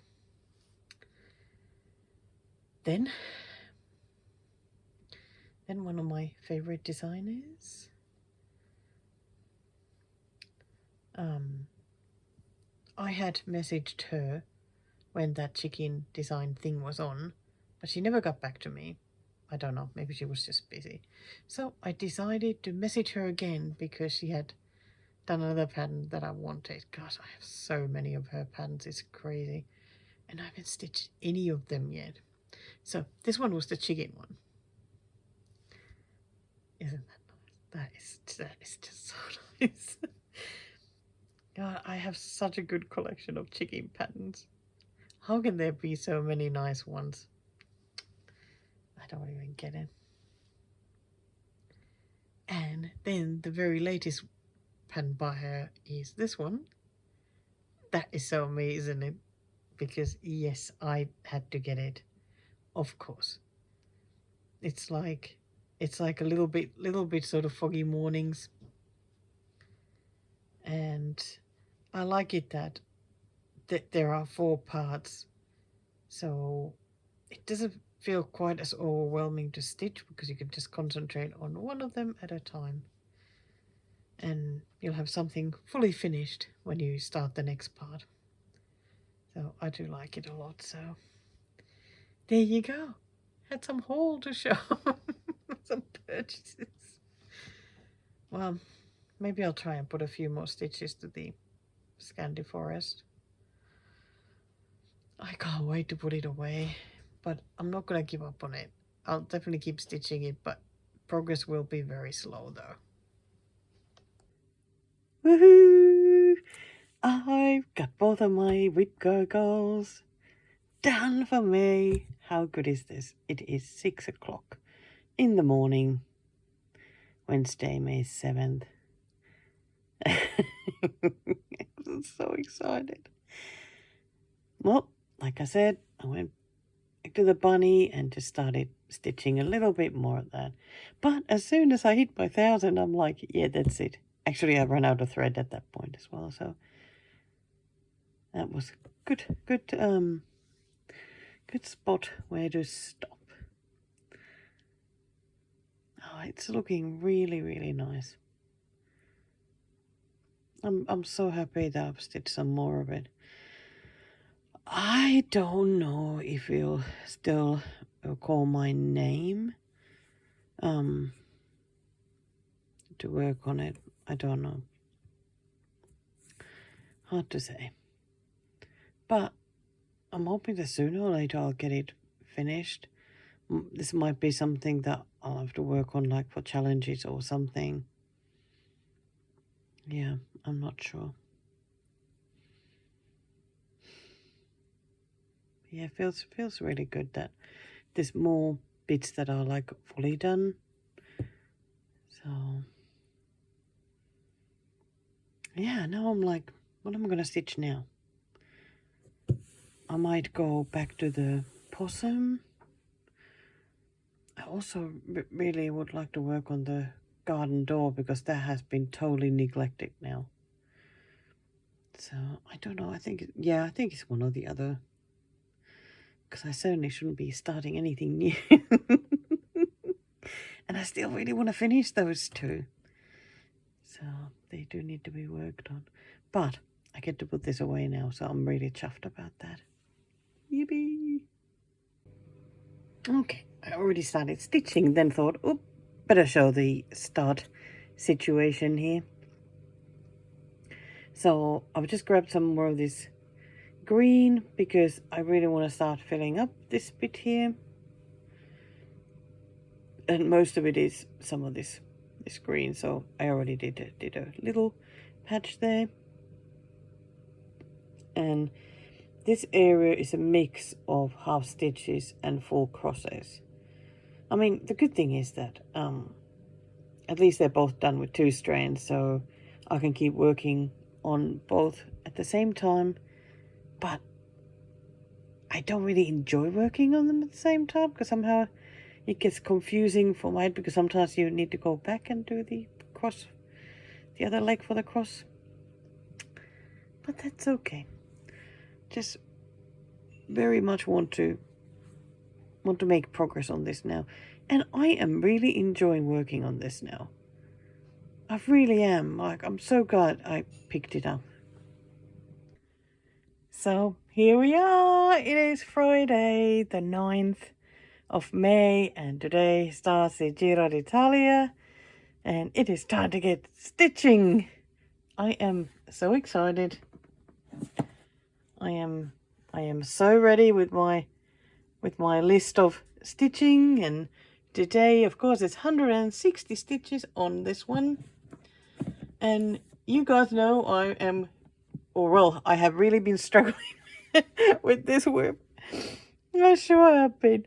Then one of my favorite designers, I had messaged her when that chicken design thing was on, but she never got back to me. I don't know, maybe she was just busy. So I decided to message her again because she had done another pattern that I wanted. Gosh, I have so many of her patterns, it's crazy. And I haven't stitched any of them yet. So this one was the chicken one. Isn't that nice? That is just so nice. God, I have such a good collection of chicken patterns. How can there be so many nice ones? I don't even get it. And then the very latest pattern by her is this one. That is so amazing, isn't it? Because yes, I had to get it. Of course. It's like a little bit sort of foggy mornings. And I like it that there are 4 parts. So it doesn't feel quite as overwhelming to stitch because you can just concentrate on one of them at a time. And you'll have something fully finished when you start the next part. So I do like it a lot. So there you go. Had some haul to show. Some purchases. Well, maybe I'll try and put a few more stitches to the Scandi Forest. I can't wait to put it away, but I'm not going to give up on it. I'll definitely keep stitching it, but progress will be very slow though. Woohoo! I've got both of my wipgo goals done for me. How good is this? It is 6 o'clock in the morning, Wednesday, May 7th. I'm so excited. Well, like I said, I went back to the bunny and just started stitching a little bit more of that. But as soon as I hit my 1,000, I'm like, yeah, that's it. Actually, I ran out of thread at that point as well, so that was good spot where to stop. Oh, it's looking really, really nice. I'm so happy that I've stitched some more of it. I don't know if you'll still call my name to work on it. I don't know. Hard to say. But I'm hoping that sooner or later I'll get it finished. This might be something that I'll have to work on, like for challenges or something. Yeah, I'm not sure. Yeah, it feels really good that there's more bits that are like fully done. So yeah, now I'm like, what am I gonna stitch now? I might go back to the possum. I also really would like to work on the garden door because that has been totally neglected now. So I don't know. I think it's one or the other. Because I certainly shouldn't be starting anything new. And I still really want to finish those two. So they do need to be worked on. But I get to put this away now, so I'm really chuffed about that. Yippee! Okay, I already started stitching, then thought, oop, better show the start situation here. So I've just grabbed some more of this green because I really want to start filling up this bit here. And most of it is some of this green, so I already did a little patch there. And this area is a mix of half stitches and full crosses. I mean, the good thing is that at least they're both done with 2 strands, so I can keep working on both at the same time. But I don't really enjoy working on them at the same time because somehow it gets confusing for mine, because sometimes you need to go back and do the cross, the other leg for the cross. But that's okay. Just very much want to make progress on this now. And I am really enjoying working on this now. I really am. Like, I'm so glad I picked it up. So here we are. It is Friday the 9th of May, and today starts the Giro d'Italia, and it is time to get stitching. I am so excited. I am so ready with my list of stitching, and today, of course, it's 160 stitches on this one. And you guys know I have really been struggling with this whip. I sure have been.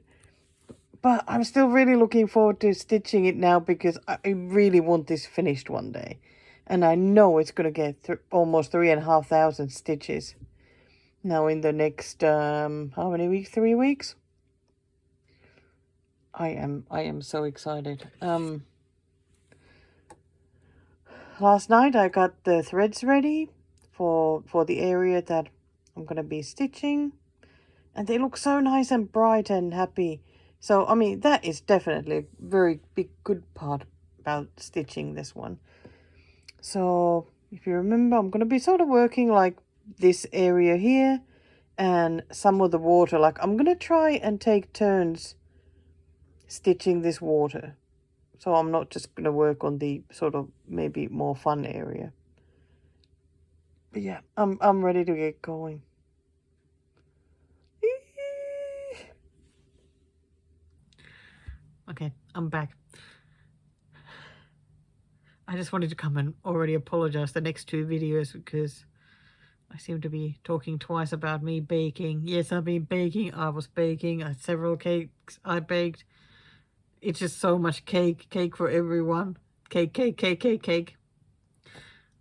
But I'm still really looking forward to stitching it now because I really want this finished one day. And I know it's going to get almost 3,500 stitches now in the next, how many weeks? 3 weeks? I am so excited. Last night I got the threads ready for the area that I'm going to be stitching. And they look so nice and bright and happy. So, I mean, that is definitely a very big good part about stitching this one. So, if you remember, I'm going to be sort of working like this area here and some of the water. Like, I'm going to try and take turns stitching this water. So I'm not just going to work on the sort of maybe more fun area. But yeah, I'm ready to get going. Okay, I'm back. I just wanted to come and already apologize the next 2 videos because I seem to be talking twice about me baking. Yes, I've been baking. I was baking. I had several cakes I baked. It's just so much cake for everyone. Cake.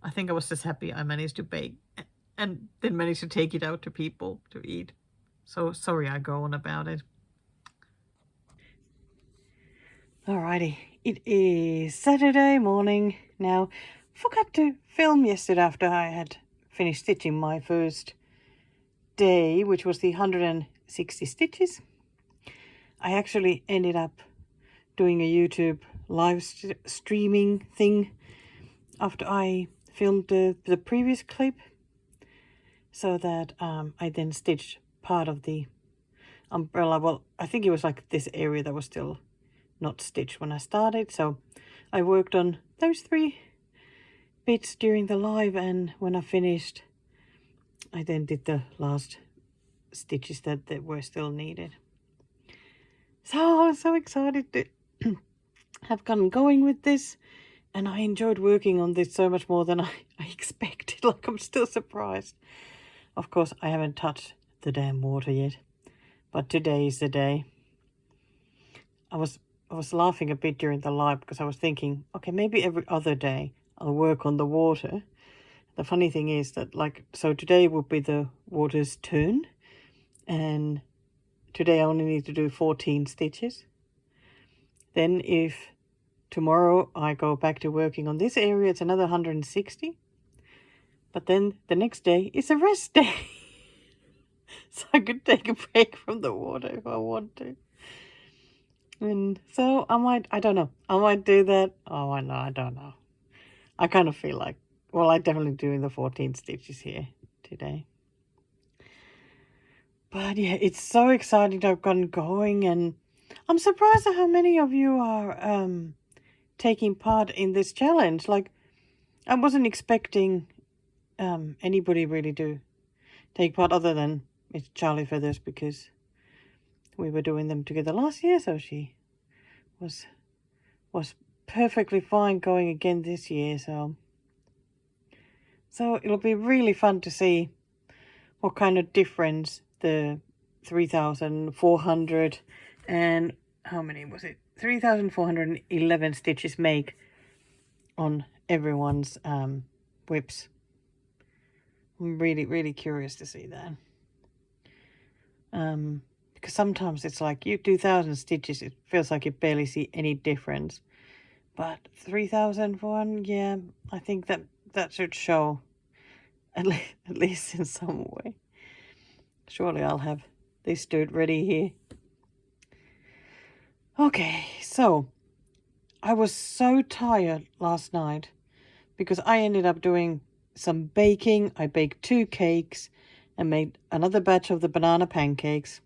I think I was just happy I managed to bake and then managed to take it out to people to eat. So sorry I go on about it. Alrighty, it is Saturday morning now. Forgot to film yesterday after I had finished stitching my first day, which was the 160 stitches. I actually ended up doing a YouTube live streaming thing after I filmed the previous clip, so that I then stitched part of the umbrella. Well, I think it was like this area that was still not stitched when I started, so I worked on those 3 bits during the live, and when I finished, I then did the last stitches that were still needed. So I was so excited to have gotten going with this, and I enjoyed working on this so much more than I expected. Like, I'm still surprised. Of course, I haven't touched the damn water yet, but today is the day. I was laughing a bit during the live because I was thinking, okay, maybe every other day I'll work on the water. The funny thing is that, like, so today will be the water's turn, and today I only need to do 14 stitches. Then if tomorrow I go back to working on this area, it's another 160. But then the next day is a rest day. So I could take a break from the water if I want to. And so I don't know. I might do that. Oh, no, I don't know. I kind of feel like, well, I'm definitely doing the 14 stitches here today. But yeah, it's so exciting to have gotten going, and I'm surprised at how many of you are taking part in this challenge. Like, I wasn't expecting anybody really to take part other than it's Charlie Feathers, because we were doing them together last year, so she was perfectly fine going again this year. So it'll be really fun to see what kind of difference the 3,400 and how many was it? 3,411 stitches make on everyone's whips. I'm really curious to see that. Because sometimes it's like you do 1,000 stitches, it feels like you barely see any difference. But 3,001, yeah, I think that should show at least in some way. Surely I'll have this dude ready here. Okay, so I was so tired last night because I ended up doing some baking. I baked 2 cakes and made another batch of the banana pancakes.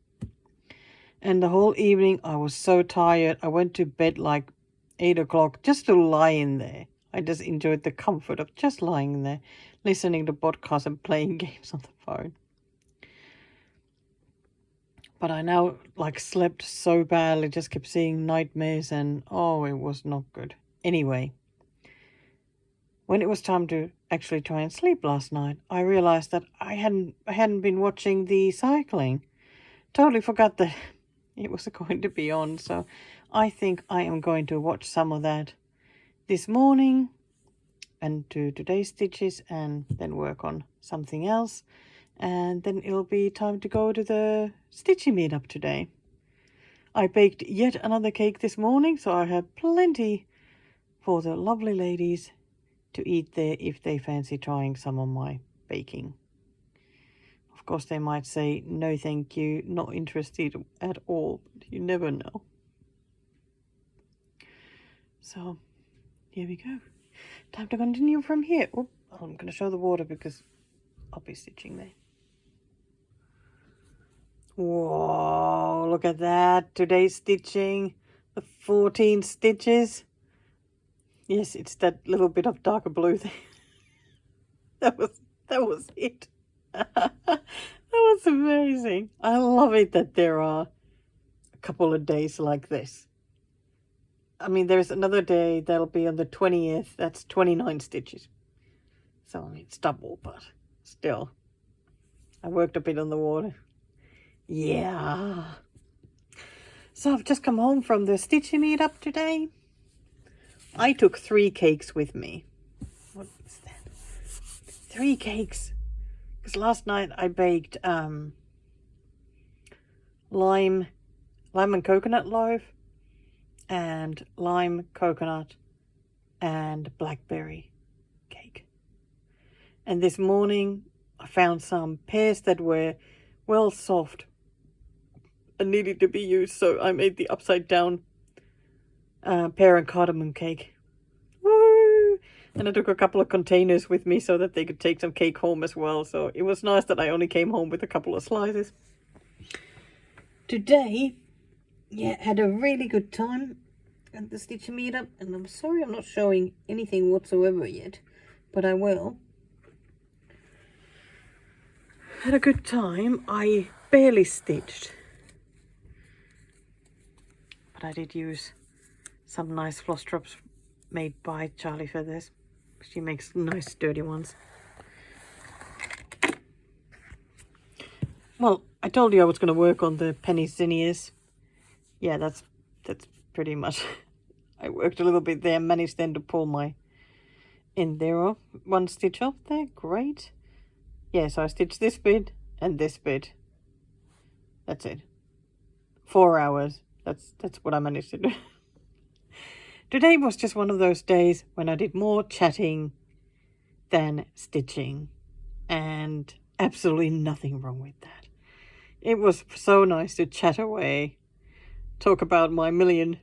And the whole evening I was so tired. I went to bed like 8 o'clock just to lie in there. I just enjoyed the comfort of just lying in there, listening to podcasts and playing games on the phone. But I now like slept so badly, just kept seeing nightmares, and oh, it was not good. Anyway, when it was time to actually try and sleep last night, I realized that I hadn't been watching the cycling. Totally forgot that it was going to be on, so I think I am going to watch some of that this morning and do today's stitches and then work on something else. And then it'll be time to go to the Stitchy meetup today. I baked yet another cake this morning, so I have plenty for the lovely ladies to eat there if they fancy trying some of my baking. Of course, they might say, no thank you, not interested at all, but you never know. So, here we go. Time to continue from here. Oh, I'm going to show the water because I'll be stitching there. Whoa, look at that. Today's stitching, the 14 stitches. Yes, it's that little bit of darker blue there. That was it. That was amazing. I love it that there are a couple of days like this. I mean, there's another day that'll be on the 20th. That's 29 stitches. So, I mean, it's double, but still. I worked a bit on the water. Yeah. So I've just come home from the Stitchy meetup today. I took 3 cakes with me. What is that? 3 cakes. Because last night I baked lime and coconut loaf and lime, coconut and blackberry cake. And this morning I found some pears that were well soft and needed to be used, so I made the upside down pear and cardamom cake. Woo! And I took a couple of containers with me so that they could take some cake home as well. So it was nice that I only came home with a couple of slices. Today, yeah, had a really good time at the Stitchy meetup. And I'm sorry I'm not showing anything whatsoever yet, but I will. Had a good time. I barely stitched, but I did use some nice floss drops made by Charlie Feathers. She makes nice sturdy ones. Well, I told you I was going to work on the penny zinnias. Yeah, that's pretty much. I worked a little bit there, managed then to pull my end there off. One stitch off there, great. Yeah, so I stitched this bit and this bit. That's it. 4 hours. That's what I managed to do. Today was just one of those days when I did more chatting than stitching, and absolutely nothing wrong with that. It was so nice to chat away, talk about my million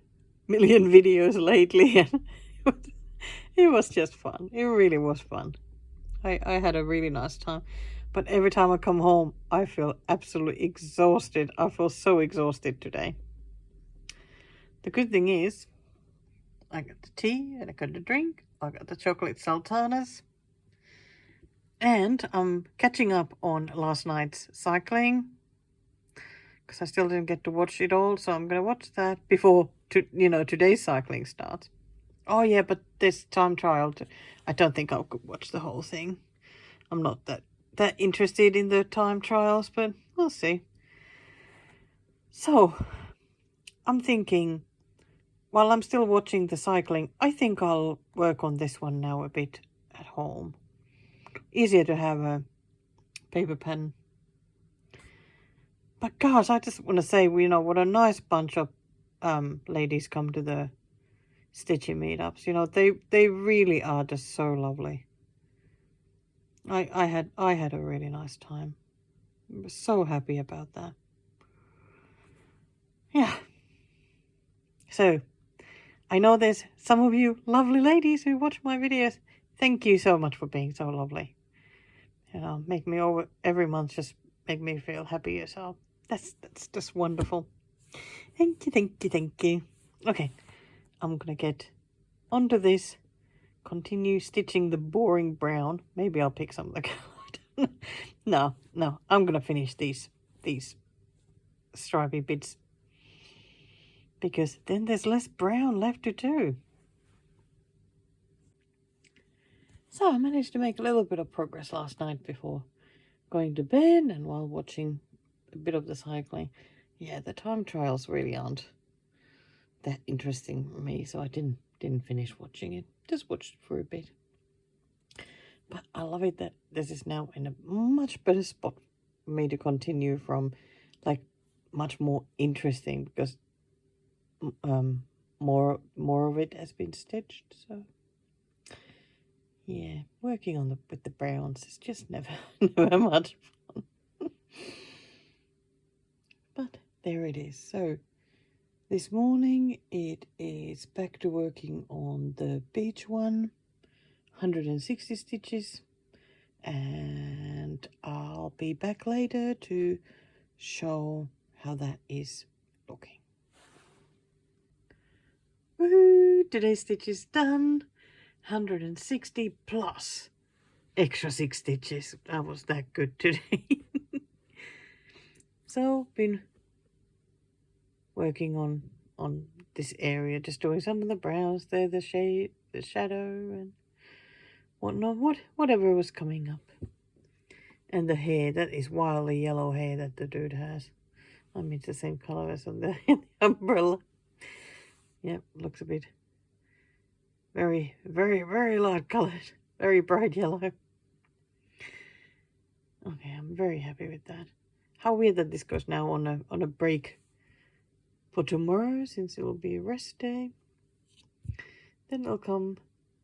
videos lately, and it was just fun. It really was fun. I had a really nice time, but every time I come home I feel absolutely exhausted. I feel so exhausted today. The good thing is I got the tea and I got the drink, I got the chocolate sultanas, and I'm catching up on last night's cycling because I still didn't get to watch it all, so I'm going to watch that before today's cycling starts. Oh yeah, but this time trial, I don't think I'll watch the whole thing. I'm not that interested in the time trials, but we'll see. So I'm thinking, while I'm still watching the cycling, I think I'll work on this one now a bit at home. Easier to have a paper pen. But gosh, I just want to say, what a nice bunch of ladies come to the Stitchy meetups. They really are just so lovely. I had a really nice time. I was so happy about that. Yeah. So I know there's some of you lovely ladies who watch my videos. Thank you so much for being so lovely. Make me over every month, just make me feel happy. So that's just wonderful. Thank you. Okay, I'm gonna get onto this. Continue stitching the boring brown. Maybe I'll pick some of the color. No, I'm gonna finish these stripy bits, because then there's less brown left to do. So I managed to make a little bit of progress last night before going to bed and while watching a bit of the cycling. Yeah, the time trials really aren't that interesting for me, so I didn't finish watching it. Just watched it for a bit. But I love it that this is now in a much better spot for me to continue from, like, much more interesting, because more of it has been stitched. So yeah, working with the browns is just never much fun. But there it is. So this morning it is back to working on the beach one, 160 stitches, and I'll be back later to show how that is looking. Woohoo! Today's stitch is done. 160 plus extra 6 stitches. I was that good today. So been working on this area, just doing some of the browns there, the shade, the shadow, and whatnot, whatever was coming up. And the hair, that is wildly yellow hair that the dude has. I mean, it's the same color as on the umbrella. Yep, looks a bit very, very, very light colored, very bright yellow. Okay, I'm very happy with that. How weird that this goes now on a break for tomorrow, since it will be a rest day. Then I'll come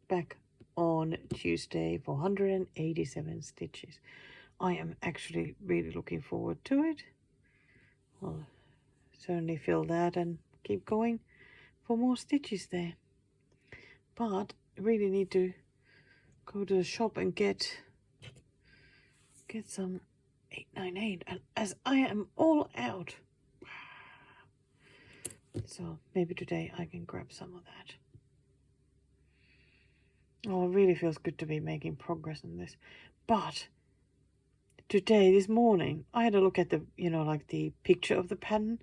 back on Tuesday for 187 stitches. I am actually really looking forward to it. I'll certainly feel that and keep going for more stitches there. But I really need to go to the shop and get some 898, and as I am all out, so maybe today I can grab some of that. Oh, it really feels good to be making progress in this. But today, this morning, I had a look at the, like the picture of the pattern,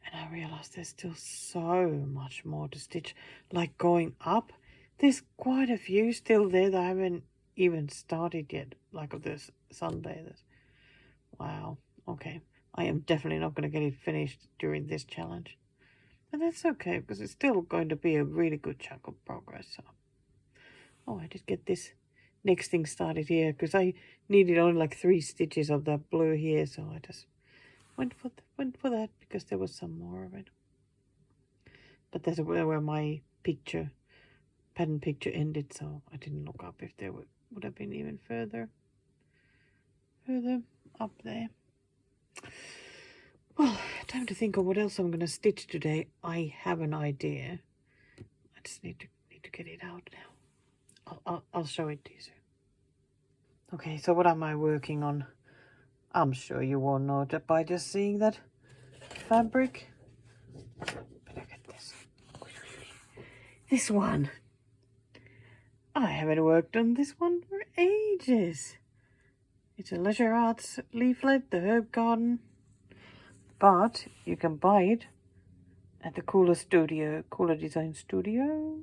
and I realized there's still so much more to stitch. Like going up, there's quite a few still there that I haven't even started yet, like of this sunbathers. Wow, okay. I am definitely not going to get it finished during this challenge. And that's okay, because it's still going to be a really good chunk of progress. So. Oh, I did get this next thing started here, because I needed only like 3 stitches of that blue here, so I just went for that, because there was some more of it. But that's where my pattern picture ended, so I didn't look up if there would have been even further up there. Well, time to think of what else I'm going to stitch today. I have an idea. I just need to get it out now. I'll show it to you soon. Okay, so what am I working on? I'm sure you won't know that by just seeing that fabric. But look at this. This one. I haven't worked on this one for ages. It's a Leisure Arts leaflet, the Herb Garden. But you can buy it at the Cooler Design Studio.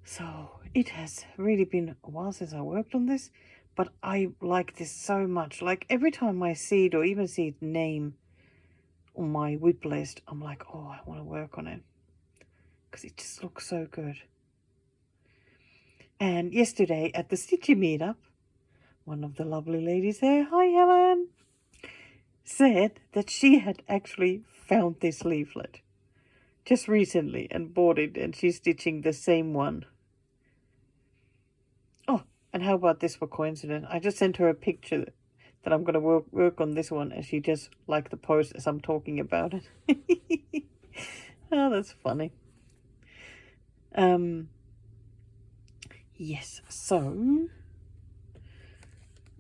So it has really been a while since I worked on this, but I like this so much. Like every time I see it or even see its name on my whip list, I'm like, oh, I want to work on it, because it just looks so good. And yesterday at the Stitchy meetup, one of the lovely ladies there, hi Helen, said that she had actually found this leaflet just recently and bought it, and she's stitching the same one. Oh, and how about this for coincidence? I just sent her a picture that I'm going to work on this one, and she just liked the post as I'm talking about it. Oh, that's funny. Yes, so...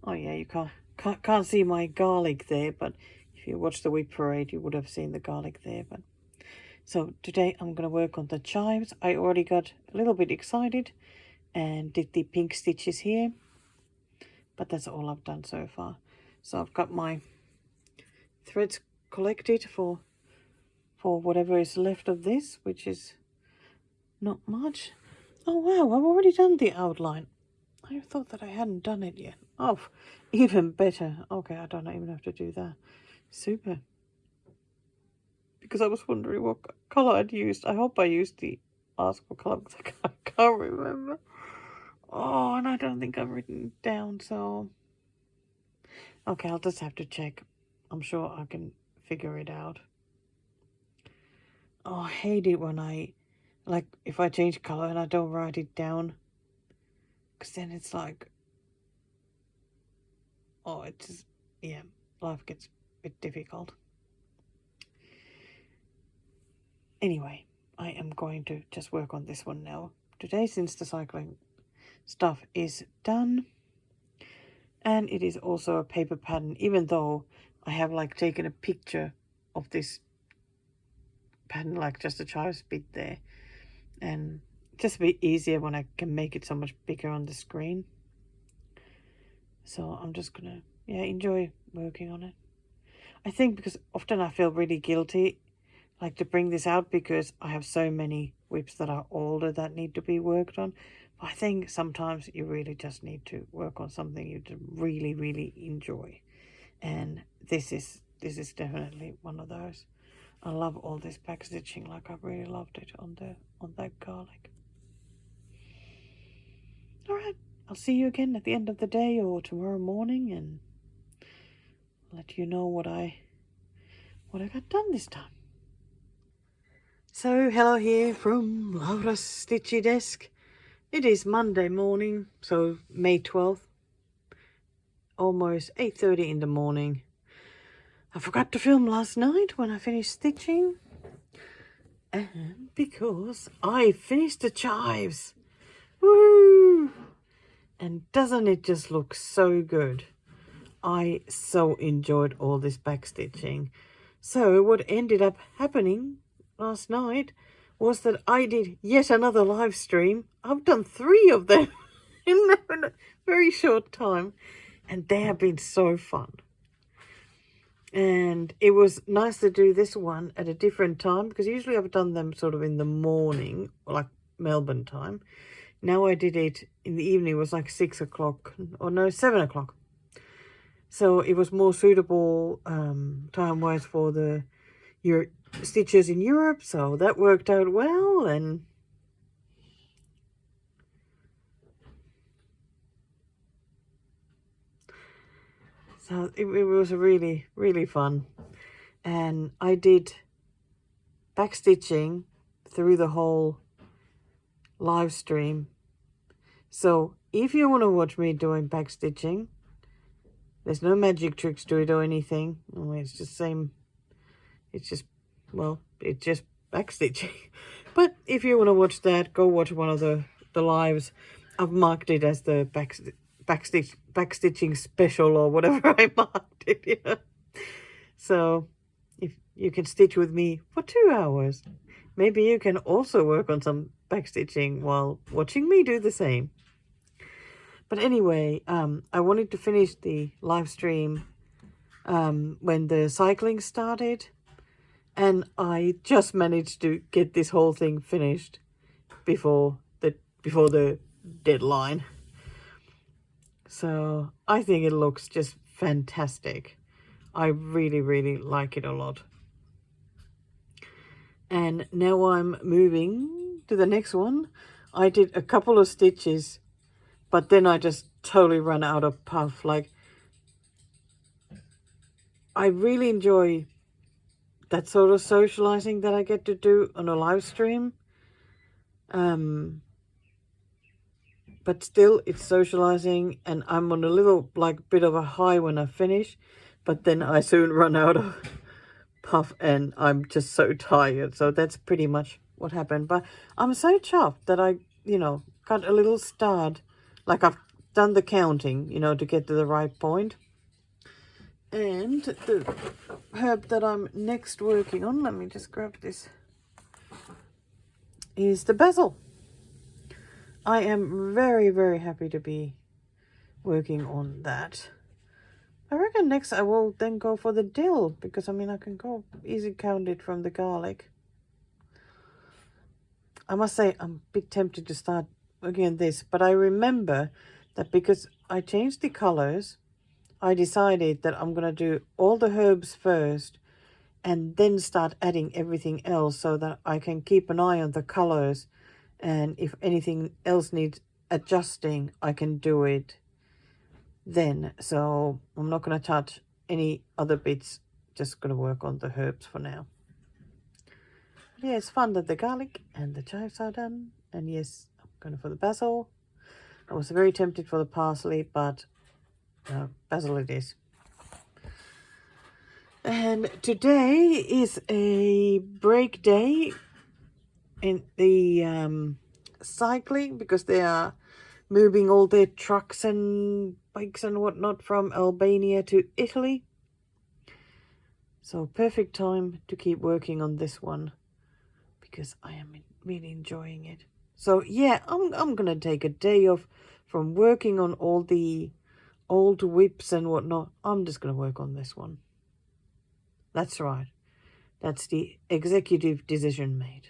Oh yeah, you can't see my garlic there, but if you watch the Whip Parade, you would have seen the garlic there. But so today I'm going to work on the chives. I already got a little bit excited and did the pink stitches here, but that's all I've done so far. So I've got my threads collected for whatever is left of this, which is not much. Oh wow, I've already done the outline. I thought that I hadn't done it yet. Oh, even better. Okay, I don't even have to do that. Super. Because I was wondering what colour I'd used. I hope I used the Ask for colour, because I can't remember. Oh, and I don't think I've written it down, so... Okay, I'll just have to check. I'm sure I can figure it out. Oh, I hate it when if I change colour and I don't write it down. Because then it's like... Oh, it's just... Yeah, life gets a bit difficult. Anyway, I am going to just work on this one now today, since the cycling stuff is done. And it is also a paper pattern, even though I have taken a picture of this pattern, just a chives bit there. And just a bit easier when I can make it so much bigger on the screen. So I'm just gonna, enjoy working on it. I think because often I feel really guilty to bring this out, because I have so many whips that are older that need to be worked on. But I think sometimes you really just need to work on something you really, really enjoy. And this is definitely one of those. I love all this backstitching. I really loved it on that garlic. Alright, I'll see you again at the end of the day or tomorrow morning, and let you know what I got done this time. So, hello here from Laura's Stitchy Desk. It is Monday morning, so May 12th. Almost 8:30 in the morning. I forgot to film last night when I finished stitching. And because I finished the chives. Woo! And doesn't it just look so good? I so enjoyed all this backstitching. So what ended up happening last night was that I did yet another live stream. I've done 3 of them in a very short time, and they have been so fun. And it was nice to do this one at a different time, because usually I've done them sort of in the morning, like Melbourne time. Now I did it in the evening. It was like 6 o'clock, or no, 7 o'clock. So it was more suitable time-wise for your stitches in Europe. So that worked out well. And so it was really, really fun. And I did backstitching through the whole live stream. So if you want to watch me doing backstitching, there's no magic tricks to it or anything. It's just same. It's just, well, it's just backstitching. But if you want to watch that, go watch one of the lives. I've marked it as the backstitching special or whatever I marked it. You know? So if you can stitch with me for 2 hours, maybe you can also work on some backstitching while watching me do the same. But anyway, I wanted to finish the live stream when the cycling started, and I just managed to get this whole thing finished before the deadline. So I think it looks just fantastic. I really, really like it a lot. And now I'm moving to the next one. I did a couple of stitches, but then I just totally ran out of puff. Like, I really enjoy that sort of socializing that I get to do on a live stream. But still, it's socializing, and I'm on a little, like, bit of a high when I finish, but then I soon run out of puff, and I'm just so tired. So that's pretty much what happened. But I'm so chuffed that I, got a little start. Like, I've done the counting, to get to the right point. And the herb that I'm next working on, let me just grab this, is the basil. I am very, very happy to be working on that. I reckon next I will then go for the dill, because, I can go easy count it from the garlic. I must say, I'm a bit tempted to start working on this, but I remember that because I changed the colors, I decided that I'm going to do all the herbs first and then start adding everything else, so that I can keep an eye on the colors, and if anything else needs adjusting, I can do it then. So I'm not going to touch any other bits, just going to work on the herbs for now. But yeah, it's fun that the garlic and the chives are done. And yes, I'm going for the basil. I was very tempted for the parsley, but basil it is. And today is a break day in the cycling, because they are moving all their trucks and bikes and whatnot from Albania to Italy. So perfect time to keep working on this one, because I am really enjoying it. So yeah, I'm gonna take a day off from working on all the old whips and whatnot. I'm just gonna work on this one. That's right. That's the executive decision made.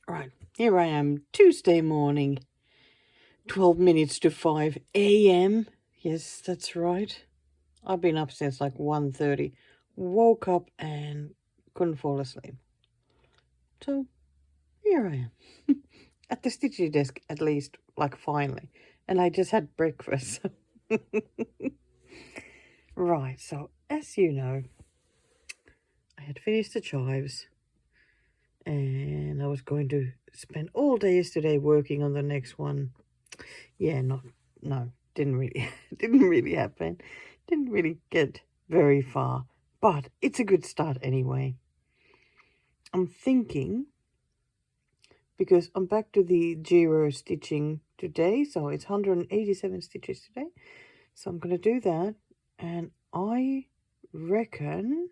Right, here I am, Tuesday morning, 12 minutes to 5 a.m. Yes, that's right. I've been up since like 1:30. Woke up and couldn't fall asleep. So here I am. At the Stitchy desk, at least, like finally. And I just had breakfast. Right, so as you know, I had finished the chives, and I was going to spend all day yesterday working on the next one. Yeah, didn't really happen. Didn't really get very far, but it's a good start anyway. I'm thinking because I'm back to the giro stitching today. So it's 187 stitches today. So I'm going to do that. And I reckon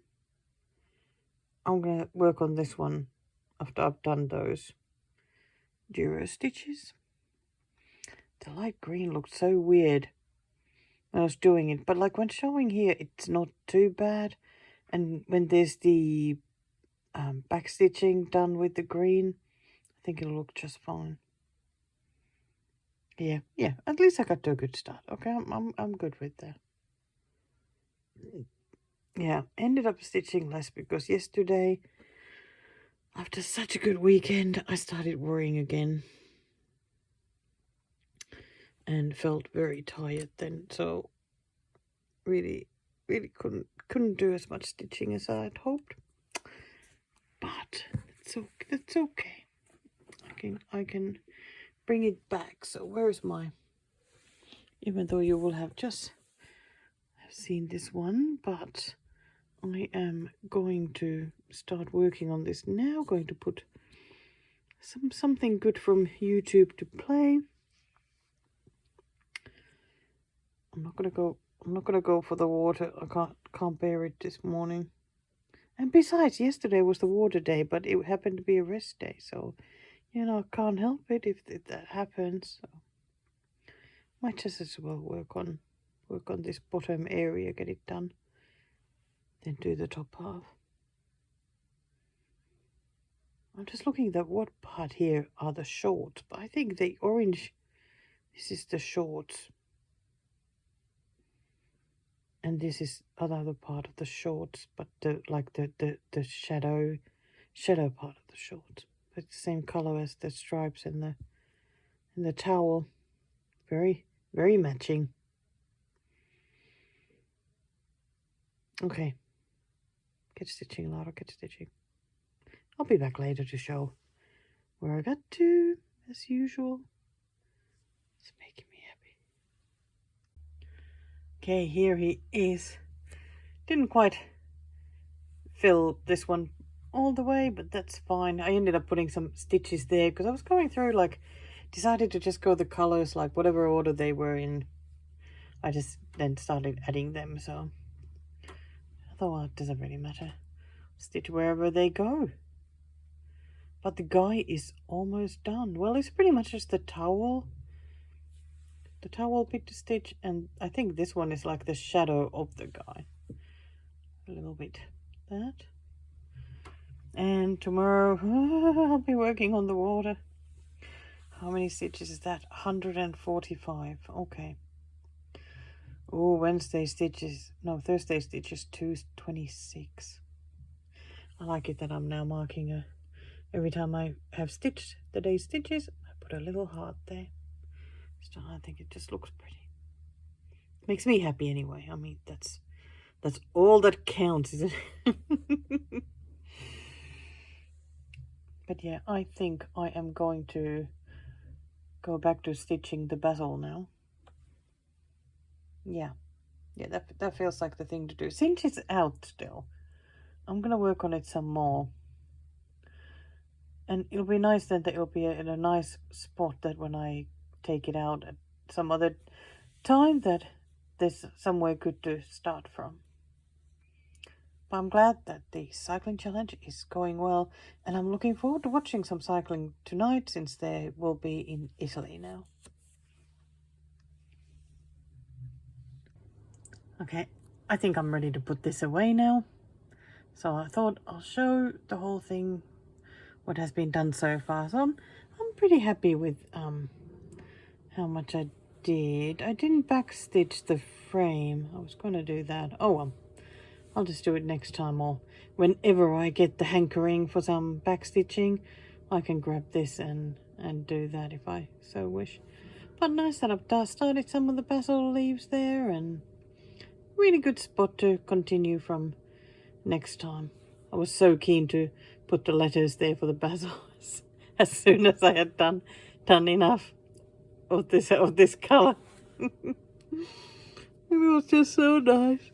I'm going to work on this one after I've done those giro stitches. The light green looked so weird when I was doing it. But like when showing here, it's not too bad. And when there's the backstitching done with the green, I think it'll look just fine. Yeah. At least I got to a good start. Okay, I'm good with that. Yeah, ended up stitching less because yesterday, after such a good weekend, I started worrying again and felt very tired then. So really couldn't do as much stitching as I had hoped. But it's okay. I can bring it back. So where's my, even though you will have just seen this one, but I am going to start working on this now. Going to put something good from YouTube to play. I'm not gonna go for the water. I can't bear it this morning. And besides, yesterday was the water day, but it happened to be a rest day, so you know I can't help it if that happens. So might just as well work on this bottom area, get it done, then do the top half. I'm just looking at what part here are the shorts, but I think the orange, this is the shorts. And this is another part of the shorts, but the shadow part of the shorts. It's the same color as the stripes and the towel. Very matching. Okay. Get stitching, Laura, get stitching. I'll be back later to show where I got to, as usual. It's making me happy. Okay, here he is. Didn't quite fill this one all the way, but that's fine. I ended up putting some stitches there because I was going through, like, decided to just go the colors, like whatever order they were in. I just then started adding them, so otherwise it doesn't really matter. Stitch wherever they go. But the guy is almost done. Well, it's pretty much just the towel bit to stitch, and I think this one is like the shadow of the guy. A little bit that. And tomorrow I'll be working on the water. How many stitches is that? 145. Okay. Oh, Thursday stitches 226. I like it that I'm now marking every time I have stitched the day's stitches, I put a little heart there. So I think it just looks pretty. Makes me happy anyway. I mean, that's all that counts, isn't it? But yeah, I think I am going to go back to stitching the basil now. Yeah, that feels like the thing to do. Since it's out still, I'm gonna work on it some more. And it'll be nice then that it'll be in a nice spot that when I take it out at some other time that there's somewhere good to start from. But I'm glad that the cycling challenge is going well, and I'm looking forward to watching some cycling tonight since they will be in Italy now. Okay, I think I'm ready to put this away now. So I thought I'll show the whole thing, what has been done so far. So I'm pretty happy with how much I did. I didn't backstitch the frame. I was going to do that. Oh well, I'll just do it next time, or whenever I get the hankering for some backstitching, I can grab this and do that if I so wish. But nice that I've started some of the basil leaves there, and really good spot to continue from next time. I was so keen to put the letters there for the basil as soon as I had done enough of this color. It was just so nice.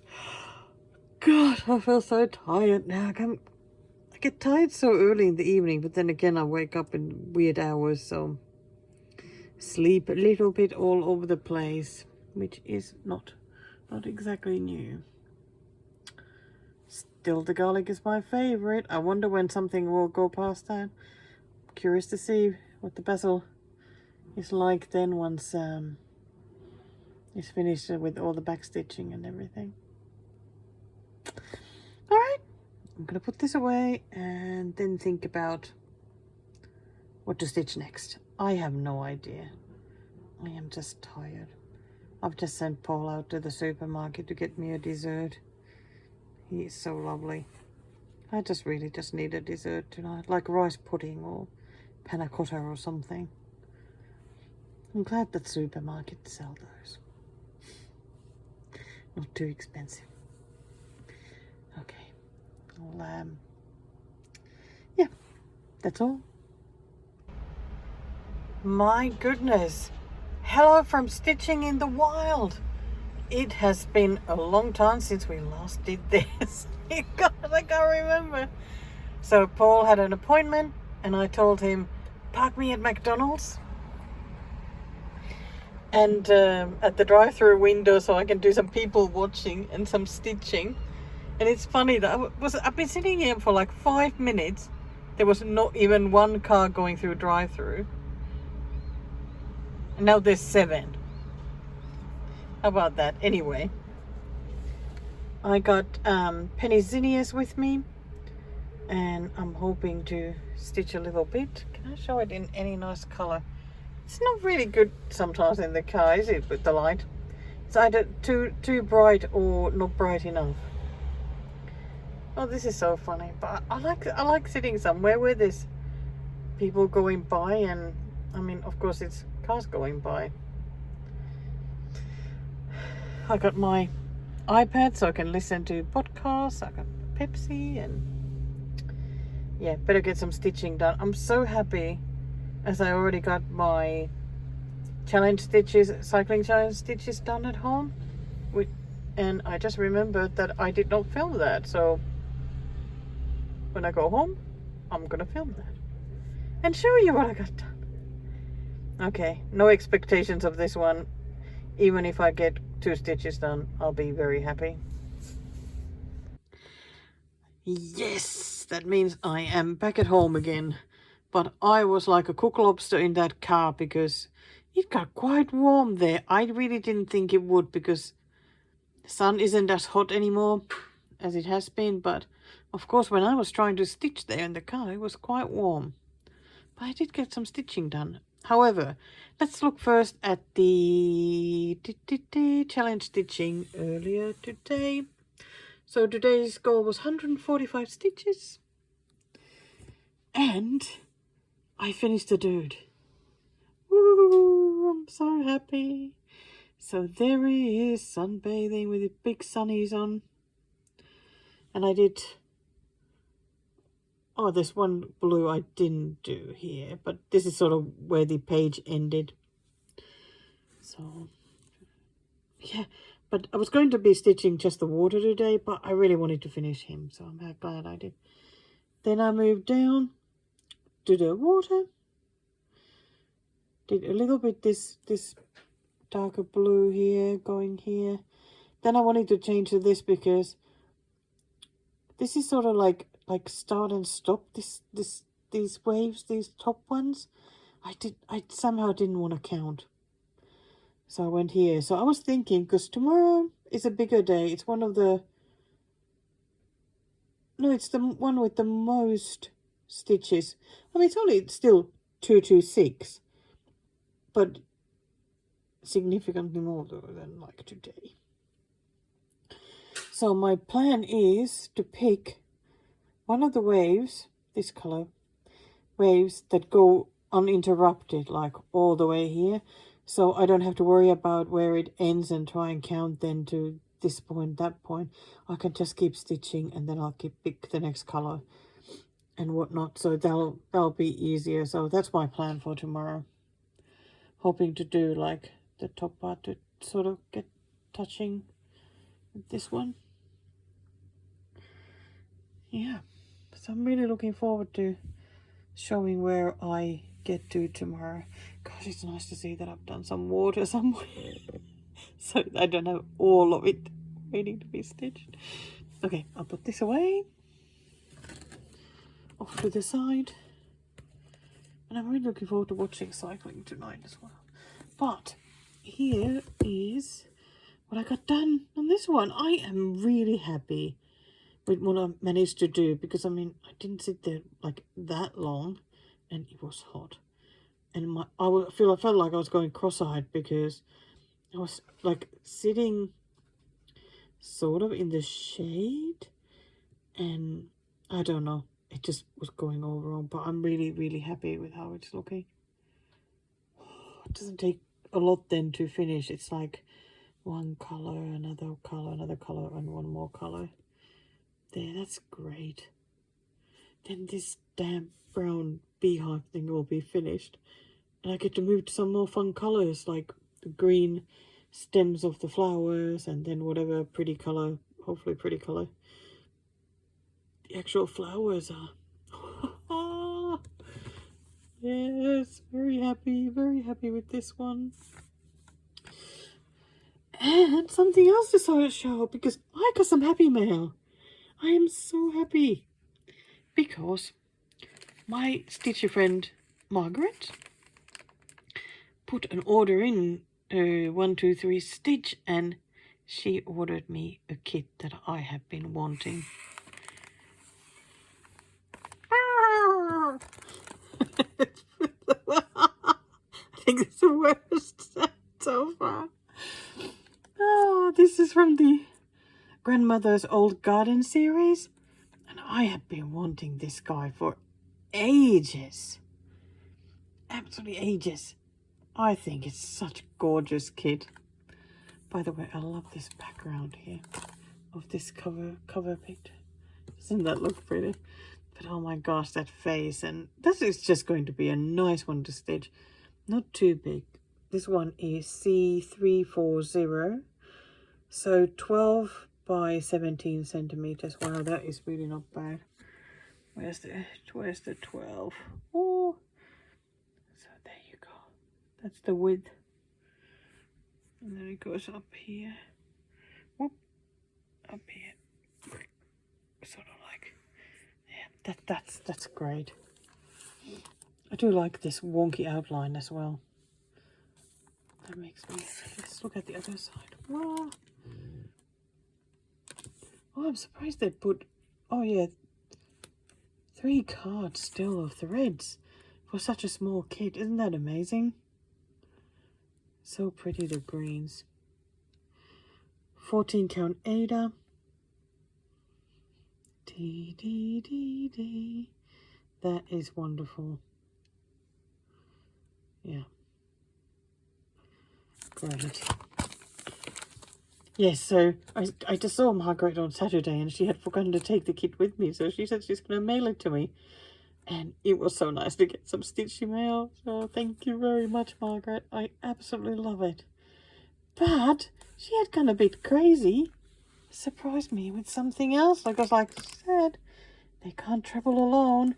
God, I feel so tired now. I get tired so early in the evening, but then again I wake up in weird hours, so sleep a little bit all over the place, which is not exactly new. Still, the garlic is my favorite. I wonder when something will go past that. Curious to see what the basil is like then once it's finished with all the backstitching and everything. All right, I'm gonna put this away and then think about what to stitch next. I have no idea. I am just tired. I've just sent Paul out to the supermarket to get me a dessert. He is so lovely. I really just need a dessert tonight, like rice pudding or panna cotta or something. I'm glad that supermarkets sell those. Not too expensive. Okay. Well, yeah, that's all. My goodness. Hello from Stitching in the Wild. It has been a long time since we last did this. God, I can't remember. So Paul had an appointment and I told him, park me at McDonald's and at the drive-through window so I can do some people watching and some stitching. And it's funny that I've been sitting here for like 5 minutes. There was not even one car going through drive-through. And now there's 7. How about that? Anyway, I got penny zinnias with me and I'm hoping to stitch a little bit. Can I show it in any nice color? It's not really good sometimes in the car, is it, with the light? It's either too bright or not bright enough. Oh, this is so funny. But I like sitting somewhere where there's people going by, and I mean, of course, it's cars going by. I got my iPad so I can listen to podcasts. I got Pepsi, and yeah, better get some stitching done. I'm so happy as I already got my challenge stitches, cycling challenge stitches done at home. And I just remembered that I did not film that. So when I go home, I'm gonna film that and show you what I got done. Okay, no expectations of this one. Even if I get 2 stitches done, I'll be very happy. Yes, that means I am back at home again. But I was like a cook lobster in that car because it got quite warm there. I really didn't think it would because the sun isn't as hot anymore as it has been. But of course, when I was trying to stitch there in the car, it was quite warm. But I did get some stitching done. However, let's look first at the challenge stitching earlier today. So today's goal was 145 stitches. And I finished the dude. Woo, I'm so happy. So there he is, sunbathing with his big sunnies on. And I did... Oh, there's one blue I didn't do here, but this is sort of where the page ended. So, yeah, but I was going to be stitching just the water today, but I really wanted to finish him, so I'm glad I did. Then I moved down to the water, did a little bit this darker blue here, going here. Then I wanted to change to this because this is sort of like start and stop these waves, these top ones. I somehow didn't want to count, so I went here. So I was thinking, because tomorrow is a bigger day, it's one of the it's the one with the most stitches. I mean, it's only still 226, but significantly more though than like today. So my plan is to pick one of the waves, this color, waves that go uninterrupted, like all the way here. So I don't have to worry about where it ends and try and count then to this point, that point. I can just keep stitching and then I'll pick the next color and whatnot. So that'll be easier. So that's my plan for tomorrow. Hoping to do like the top part to sort of get touching with this one. Yeah. So I'm really looking forward to showing where I get to tomorrow. Gosh, it's nice to see that I've done some water somewhere. So I don't have all of it waiting to be stitched. Okay, I'll put this away. Off to the side. And I'm really looking forward to watching cycling tonight as well. But here is what I got done on this one. I am really happy with what I managed to do, because I mean, I didn't sit there like that long and it was hot. And I felt like I was going cross-eyed because I was like sitting sort of in the shade, and I don't know, it just was going all wrong. But I'm really, really happy with how it's looking. It doesn't take a lot then to finish. It's like one color, another color, and one more color. There, that's great. Then this damn brown beehive thing will be finished, and I get to move to some more fun colors, like the green stems of the flowers, and then whatever pretty color, hopefully pretty color, the actual flowers are. Yes, very happy with this one. And something else decided to show up, because I got some happy mail. I am so happy because my Stitchy friend Margaret put an order in 123 Stitch, and she ordered me a kit that I have been wanting. I think it's the worst so far. Oh, this is from the Grandmother's Old Garden series, and I have been wanting this guy for ages. Absolutely ages. I think it's such a gorgeous kit. By the way, I love this background here of this cover picture. Doesn't that look pretty? But oh my gosh, that face. And this is just going to be a nice one to stitch. Not too big. This one is C340. So 12 by 17 centimeters. Wow, that is really not bad. Where's the 12? Oh, so there you go. That's the width. And then it goes up here. Whoop, up here. Sort of like, yeah, that's great. I do like this wonky outline as well. That makes me, let's look at the other side. Wow. Oh, I'm surprised they put, oh yeah, 3 cards still of threads for such a small kit. Isn't that amazing? So pretty, the greens. 14 count Ada. D. That is wonderful. Yeah. Great. Yes, so I just saw Margaret on Saturday, and she had forgotten to take the kit with me, so she said she's going to mail it to me. And it was so nice to get some Stitchy mail. So thank you very much, Margaret. I absolutely love it. But she had gone a bit crazy. Surprised me with something else. Because like I said, they can't travel alone.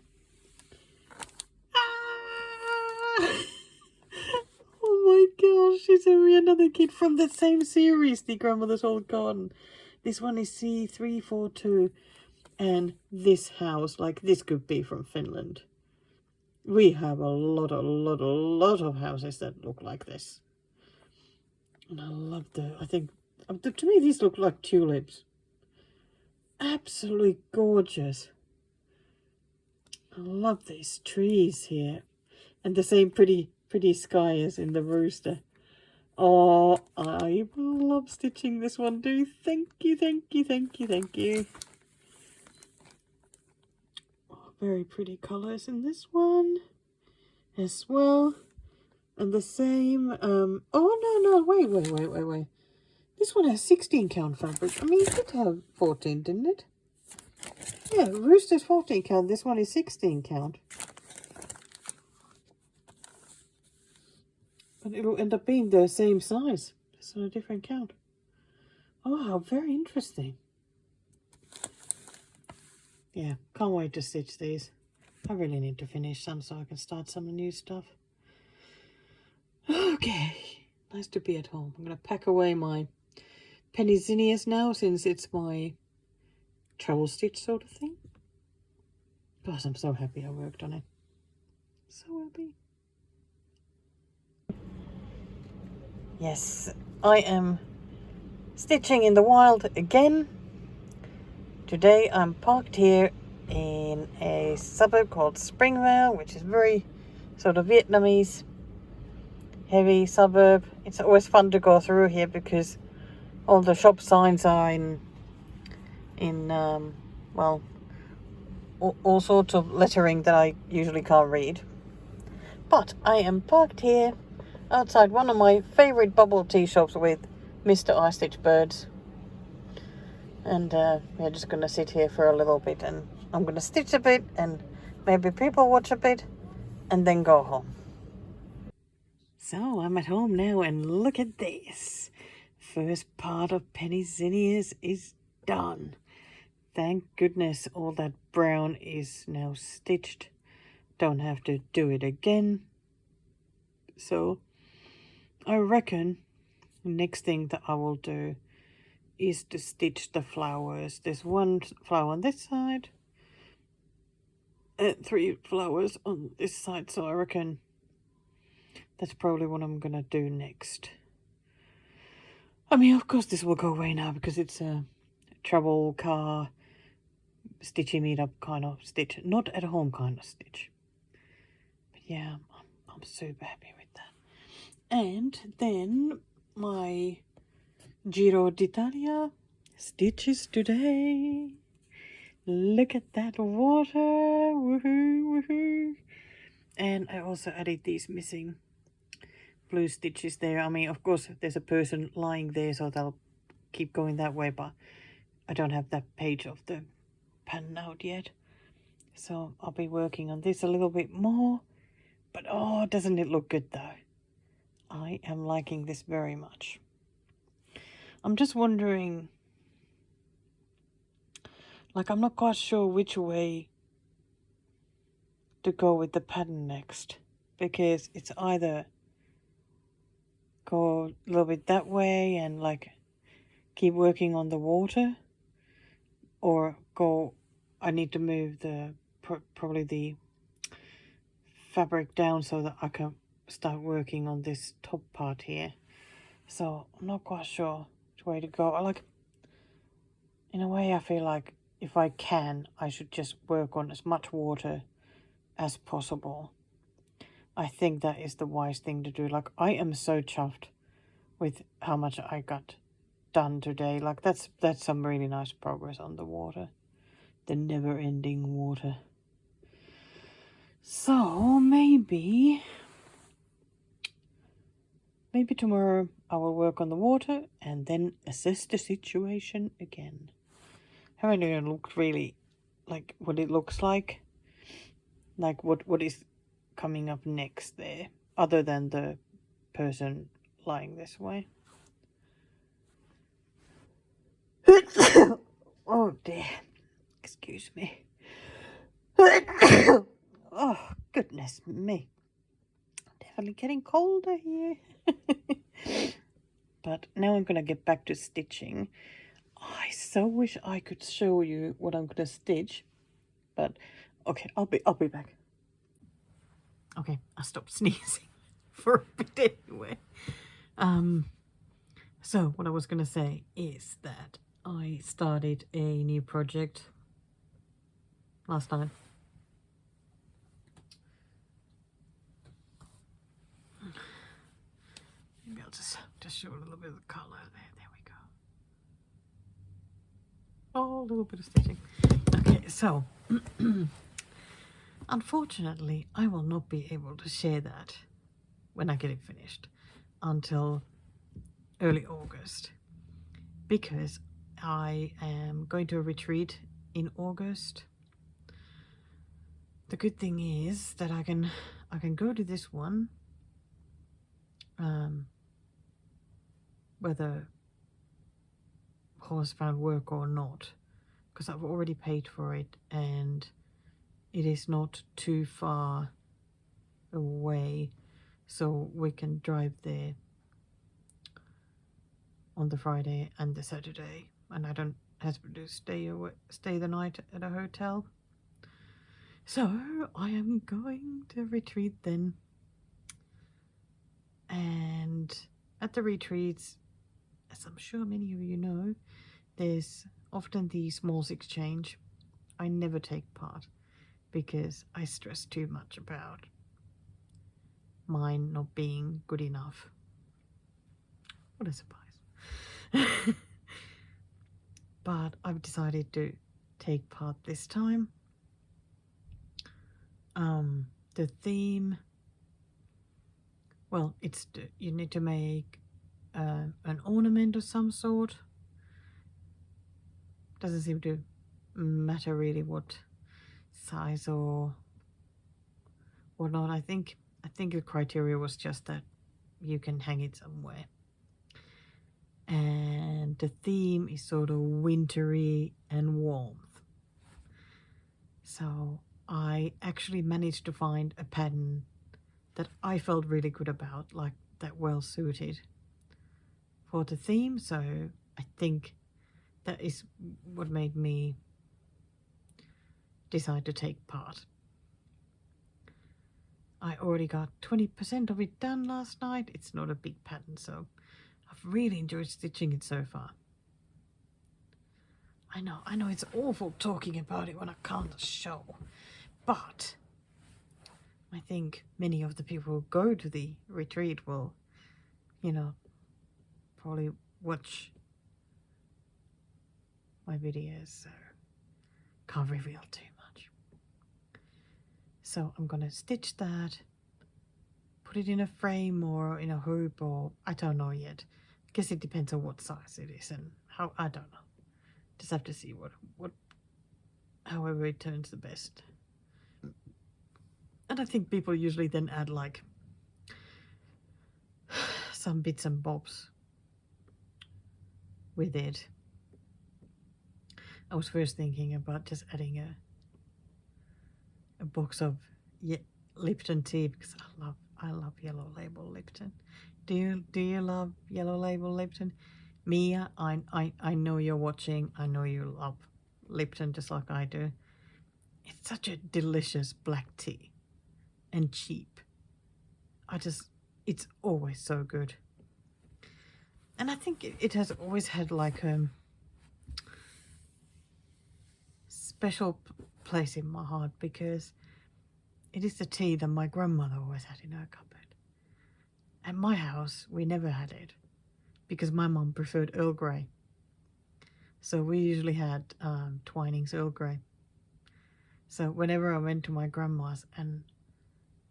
Ah! Oh my gosh, she sent me another kit from the same series, the Grandmother's Old Garden. This one is C342. And this house, like this could be from Finland. We have a lot of houses that look like this. And I love I think, to me these look like tulips. Absolutely gorgeous. I love these trees here. And the same pretty sky as in the rooster. Oh, I will love stitching this one too. Thank you. Very pretty colors in this one as well. And the same, oh no, wait. This one has 16 count fabric. I mean, it did have 14, didn't it? Yeah, Rooster's 14 count. This one is 16 count. But it'll end up being the same size. It's on a different count. Oh, how very interesting. yeah, can't wait to stitch these. I really need to finish some so I can start some new stuff. Okay, nice to be at home. I'm going to pack away my penny zinnias now, since it's my travel stitch sort of thing. Gosh, I'm so happy I worked on it. So happy. Yes, I am stitching in the wild again. Today I'm parked here in a suburb called Springvale, which is very sort of Vietnamese heavy suburb. It's always fun to go through here because all the shop signs are in well, all sorts of lettering that I usually can't read. But I am parked here outside one of my favourite bubble tea shops with Mr. I Stitch Birds. And we're just going to sit here for a little bit, and I'm going to stitch a bit and maybe people watch a bit and then go home. So I'm at home now, and look at this. First part of Penny Zinnias is done. Thank goodness all that brown is now stitched. Don't have to do it again. So I reckon the next thing that I will do is to stitch the flowers. There's one flower on this side and 3 flowers on this side, so I reckon that's probably what I'm gonna do next. I mean, of course this will go away now because it's a travel car stitchy meetup kind of stitch, not at home kind of stitch. But yeah, I'm super happy with that. And then my Giro d'Italia stitches today. Look at that water. Woohoo, woohoo. And I also added these missing blue stitches there. I mean, of course, there's a person lying there, so they'll keep going that way, but I don't have that page of the pattern out yet. So I'll be working on this a little bit more. But oh, doesn't it look good though? I am liking this very much. I'm just wondering, like, I'm not quite sure which way to go with the pattern next, because it's either go a little bit that way and like keep working on the water, or go, I need to move the probably the fabric down so that I can start working on this top part here. So I'm not quite sure which way to go. I like, in a way I feel like if I can, I should just work on as much water as possible. I think that is the wise thing to do. Like, I am so chuffed with how much I got done today. Like, that's some really nice progress on the water, the never-ending water. So maybe tomorrow I will work on the water and then assess the situation again. Haven't even looked really like what it looks like what is coming up next there, other than the person lying this way. Oh dear, excuse me. Oh goodness me, definitely getting colder here. But now I'm gonna get back to stitching. I so wish I could show you what I'm gonna stitch, but okay, I'll be back. Okay, I stopped sneezing for a bit anyway. So what I was gonna say is that I started a new project last night. Maybe I'll just show a little bit of the color there. There we go. Oh, a little bit of stitching. Okay, so unfortunately, I will not be able to share that when I get it finished until early August, because I am going to a retreat in August. The good thing is that I can go to this one, whether Paul has found work or not, because I've already paid for it and it is not too far away, so we can drive there on the Friday and the Saturday, and I don't have to stay the night at a hotel. So I am going to retreat then, and at the retreats, as I'm sure many of you know, there's often the smalls exchange. I never take part because I stress too much about mine not being good enough. What a surprise. But I've decided to take part this time. The theme, well, you need to make an ornament of some sort. Doesn't seem to matter really what size or whatnot. I think the criteria was just that you can hang it somewhere. And the theme is sort of wintry and warmth. So I actually managed to find a pattern that I felt really good about, like that well suited for the theme. So I think that is what made me decide to take part. I already got 20% of it done last night. It's not a big pattern, so I've really enjoyed stitching it so far. I know it's awful talking about it when I can't show, but I think many of the people who go to the retreat will, probably watch my videos, so can't reveal too much. So I'm gonna stitch that, put it in a frame or in a hoop, or I don't know yet. I guess it depends on what size it is and how, I don't know. Just have to see however it turns the best. And I think people usually then add like some bits and bobs with it. I was first thinking about just adding a box of Lipton tea, because I love Yellow Label Lipton. Do you love Yellow Label Lipton? Mia, I know you're watching. I know you love Lipton just like I do. It's such a delicious black tea and cheap. It's always so good. And I think it has always had like a special place in my heart, because it is the tea that my grandmother always had in her cupboard. At my house, we never had it because my mum preferred Earl Grey. So we usually had Twinings Earl Grey. So whenever I went to my grandma's and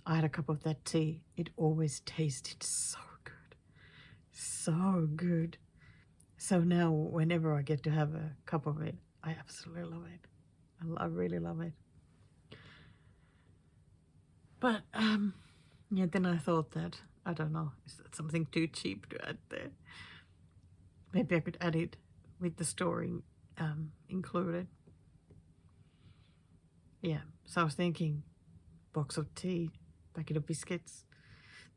I had a cup of that tea, it always tasted so good. So good. So now whenever I get to have a cup of it, I absolutely love it. I really love it. But then I thought that, I don't know, is that something too cheap to add there? Maybe I could add it with the story included. Yeah, so I was thinking box of tea, packet of biscuits.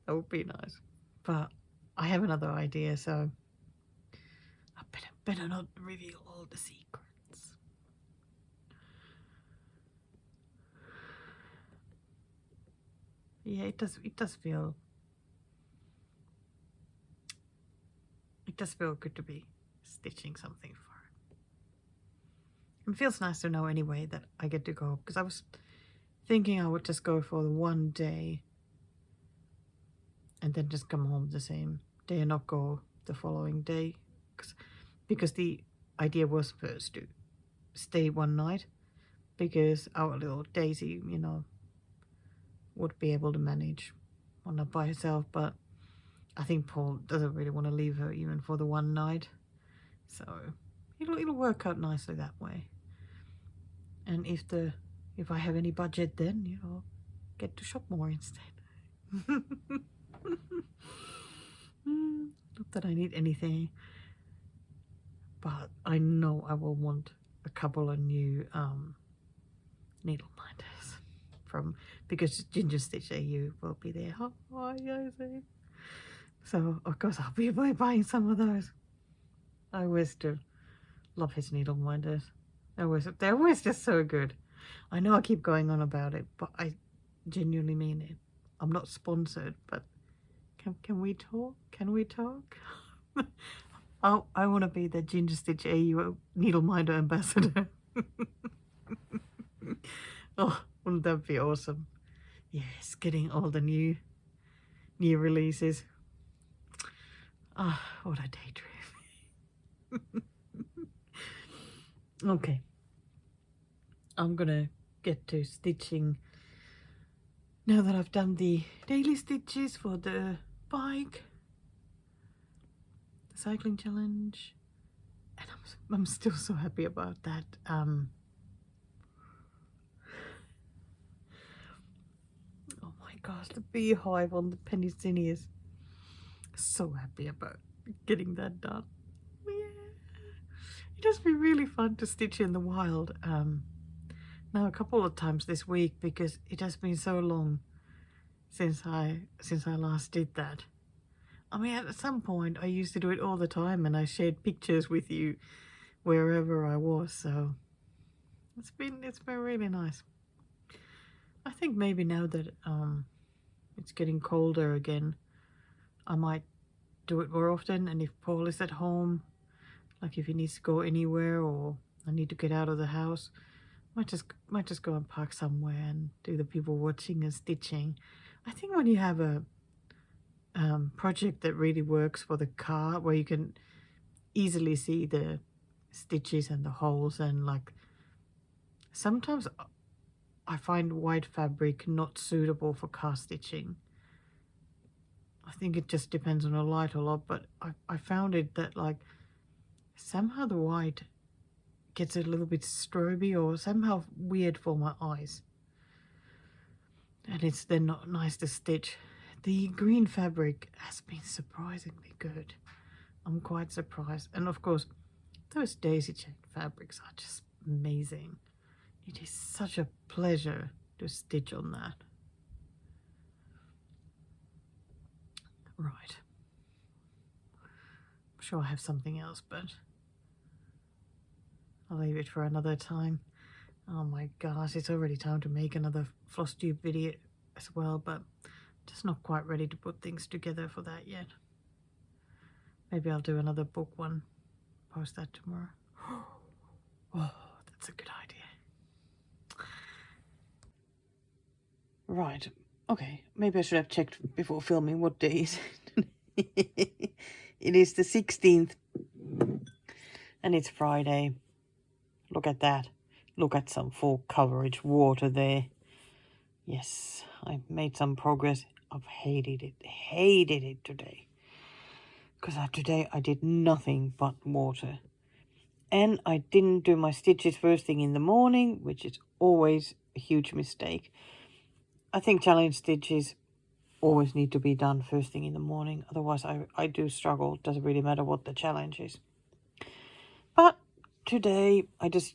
That would be nice. But I have another idea, so I better not reveal all the secrets. Yeah, it does feel good to be stitching something for it. It feels nice to know anyway that I get to go, because I was thinking I would just go for the one day and then just come home the same day and not go the following day, because the idea was first to stay one night, because our little Daisy, would be able to manage one night by herself, but I think Paul doesn't really want to leave her even for the one night, so it'll work out nicely that way. And if I have any budget, then get to shop more instead. Not that I need anything, but I know I will want a couple of new needle minders because Ginger Stitch AU will be there. Hi, Jose. So of course I'll be buying some of those. I always do love his needle minders. They're always just so good. I know I keep going on about it, but I genuinely mean it. I'm not sponsored, but can we talk? Can we talk? I want to be the Ginger Stitch AU needle minder ambassador. Oh, wouldn't that be awesome? Yes, getting all the new releases. Ah, what a daydream. Okay. I'm gonna get to stitching now that I've done the daily stitches for the bike, the cycling challenge, and I'm still so happy about that. Oh my gosh, the beehive on the Pennsylvanias. So happy about getting that done. Yeah. It has been really fun to stitch in the wild. Now a couple of times this week because it has been so long since I last did that. I mean, at some point I used to do it all the time, and I shared pictures with you wherever I was. So it's been really nice. I think maybe now that it's getting colder again, I might do it more often. And if Paul is at home, like if he needs to go anywhere or I need to get out of the house, might just go and park somewhere and do the people watching and stitching. I think when you have a project that really works for the car, where you can easily see the stitches and the holes, and like sometimes I find white fabric not suitable for car stitching. I think it just depends on the light a lot, but I found it that like somehow the white gets a little bit stroby or somehow weird for my eyes, and it's then not nice to stitch. The green fabric has been surprisingly good. I'm quite surprised. And of course, those daisy chain fabrics are just amazing. It is such a pleasure to stitch on that. Right. I'm sure I have something else, but I'll leave it for another time. Oh my gosh, it's already time to make another Flosstube video as well, but just not quite ready to put things together for that yet. Maybe I'll do another book one, post that tomorrow. Oh, that's a good idea. Right, okay, maybe I should have checked before filming what day is it. It is the 16th, and it's Friday. Look at that. Look at some full coverage water there. Yes, I made some progress. I've hated it today. Because today I did nothing but water. And I didn't do my stitches first thing in the morning, which is always a huge mistake. I think challenge stitches always need to be done first thing in the morning. Otherwise I do struggle. It doesn't really matter what the challenge is. But today I just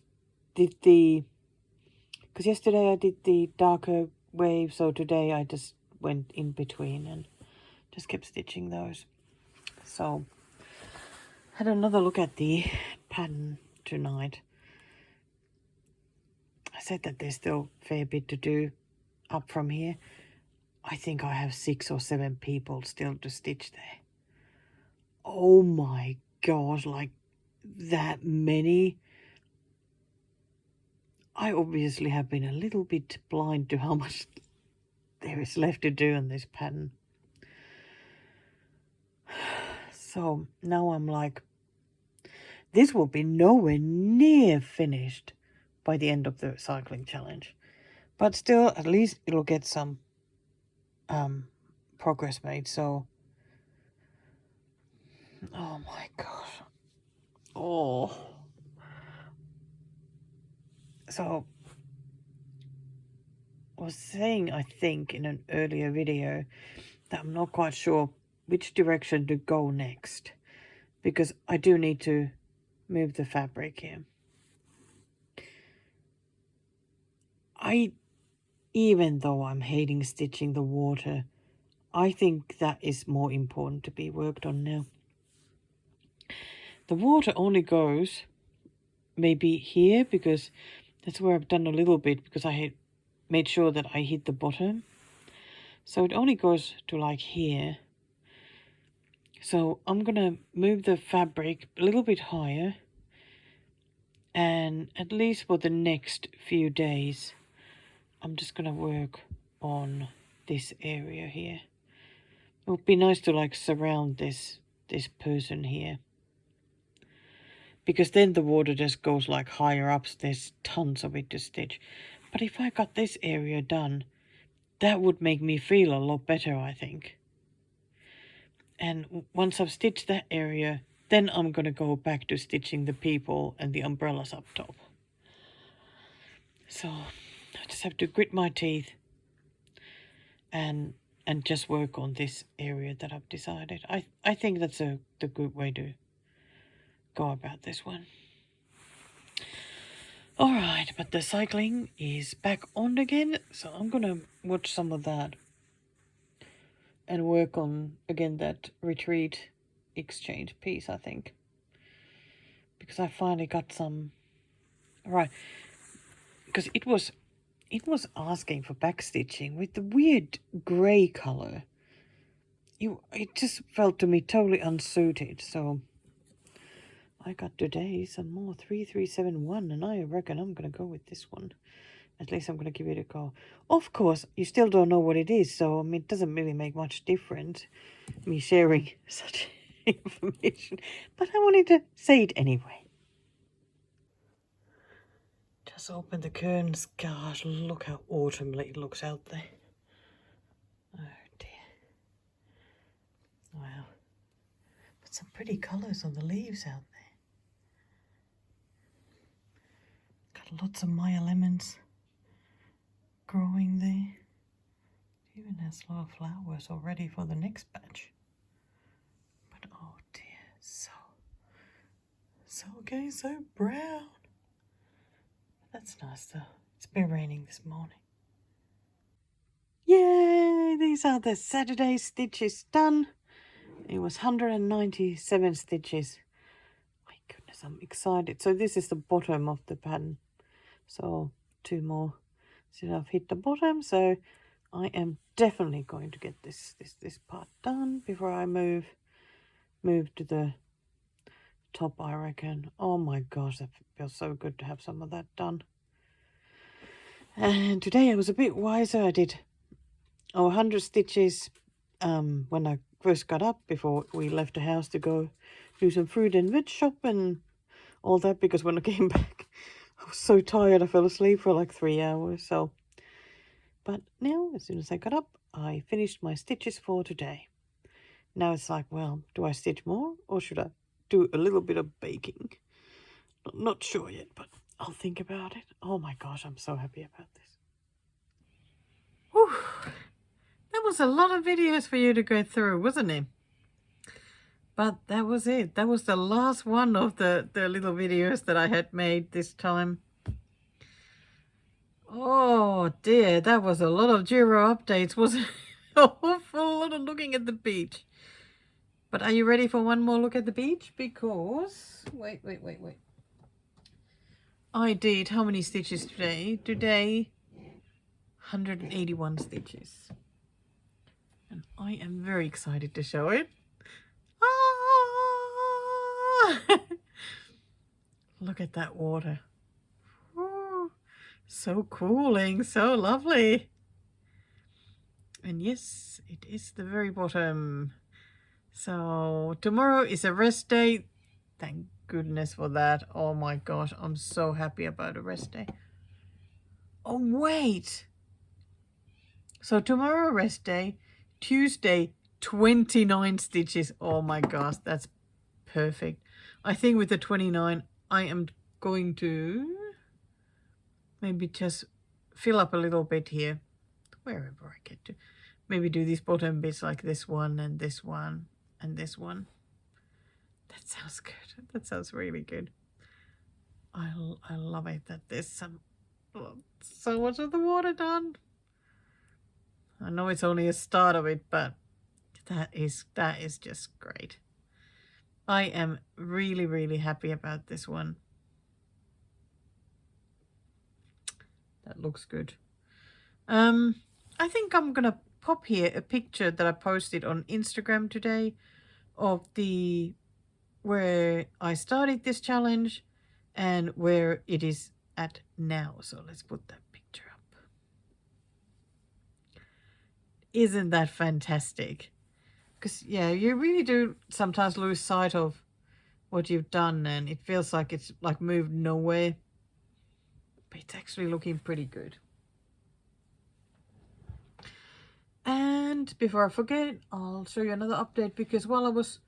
did because yesterday I did the darker wave, so today I just went in between and just kept stitching those. So had another look at the pattern tonight. I said that there's still a fair bit to do up from here. I think I have 6 or 7 people still to stitch there. Oh my gosh, like that many. I obviously have been a little bit blind to how much there is left to do in this pattern. So now I'm like, this will be nowhere near finished by the end of the cycling challenge. But still, at least it'll get some progress made. So, oh my gosh. Oh. So, I was saying, I think, in an earlier video that I'm not quite sure which direction to go next, because I do need to move the fabric here. even though I'm hating stitching the water, I think that is more important to be worked on now. The water only goes maybe here, because that's where I've done a little bit, because I had made sure that I hit the bottom. So it only goes to like here. So I'm gonna move the fabric a little bit higher, and at least for the next few days I'm just gonna work on this area here. It would be nice to like surround this person here, because then the water just goes like higher up. There's tons of it to stitch. But if I got this area done, that would make me feel a lot better, I think. And once I've stitched that area, then I'm gonna go back to stitching the people and the umbrellas up top. So I just have to grit my teeth and just work on this area that I've decided. I think that's the good way to go about this one. Alright, but the cycling is back on again, so I'm gonna watch some of that and work on again that retreat exchange piece, I think, because I finally got some right, because it was asking for backstitching with the weird grey color. It just felt to me totally unsuited, so I got today some more 3371, and I reckon I'm gonna go with this one. At least I'm gonna give it a go. Of course, you still don't know what it is, so I mean, it doesn't really make much difference me sharing such information, but I wanted to say it anyway. Just open the curtains. Gosh, look how autumnly it looks out there. Oh dear. Wow. But some pretty colours on the leaves out there. Got lots of Maya lemons growing there. It even has a lot of flowers already for the next batch. But oh dear, so okay, so brown. That's nice though. It's been raining this morning. Yay! These are the Saturday stitches done. It was 197 stitches. My goodness, I'm excited. So this is the bottom of the pattern. So 2 more. So I've hit the bottom. So I am definitely going to get this part done before I move to the top, I reckon. Oh my gosh, that feels so good to have some of that done. And today I was a bit wiser. I did 100 stitches when I first got up, before we left the house to go do some fruit and veg shop and all that, because when I came back I was so tired I fell asleep for like 3 hours. So but now, as soon as I got up, I finished my stitches for today. Now it's like, well, do I stitch more or should I do a little bit of baking? Not sure yet, but I'll think about it. Oh my gosh, I'm so happy about this. Whew. That was a lot of videos for you to go through, wasn't it? But that was it. That was the last one of the little videos that I had made this time. Oh dear, that was a lot of giro updates, wasn't it? An awful lot of looking at the beach. But are you ready for one more look at the beach? Because, wait. I did how many stitches today? Today, 181 stitches. And I am very excited to show it. Ah! Look at that water. Ooh, so cooling, so lovely. And yes, it is the very bottom. So tomorrow is a rest day. Thank goodness for that. Oh my gosh, I'm so happy about a rest day. Oh wait. So tomorrow rest day, Tuesday 29 stitches. Oh my gosh, that's perfect. I think with the 29 I am going to maybe just fill up a little bit here, wherever I get to. Maybe do these bottom bits like this one and this one and this one. That sounds good. That sounds really good. I love it that there's some So much of the water done. I know it's only a start of it, but that is just great. I am really, really happy about this one. That looks good. I think I'm gonna pop here a picture that I posted on Instagram today of where I started this challenge and where it is at now. So let's put that picture up. Isn't that fantastic? Because yeah, you really do sometimes lose sight of what you've done, and it feels like it's like moved nowhere, but it's actually looking pretty good. And before I forget, I'll show you another update, because while I was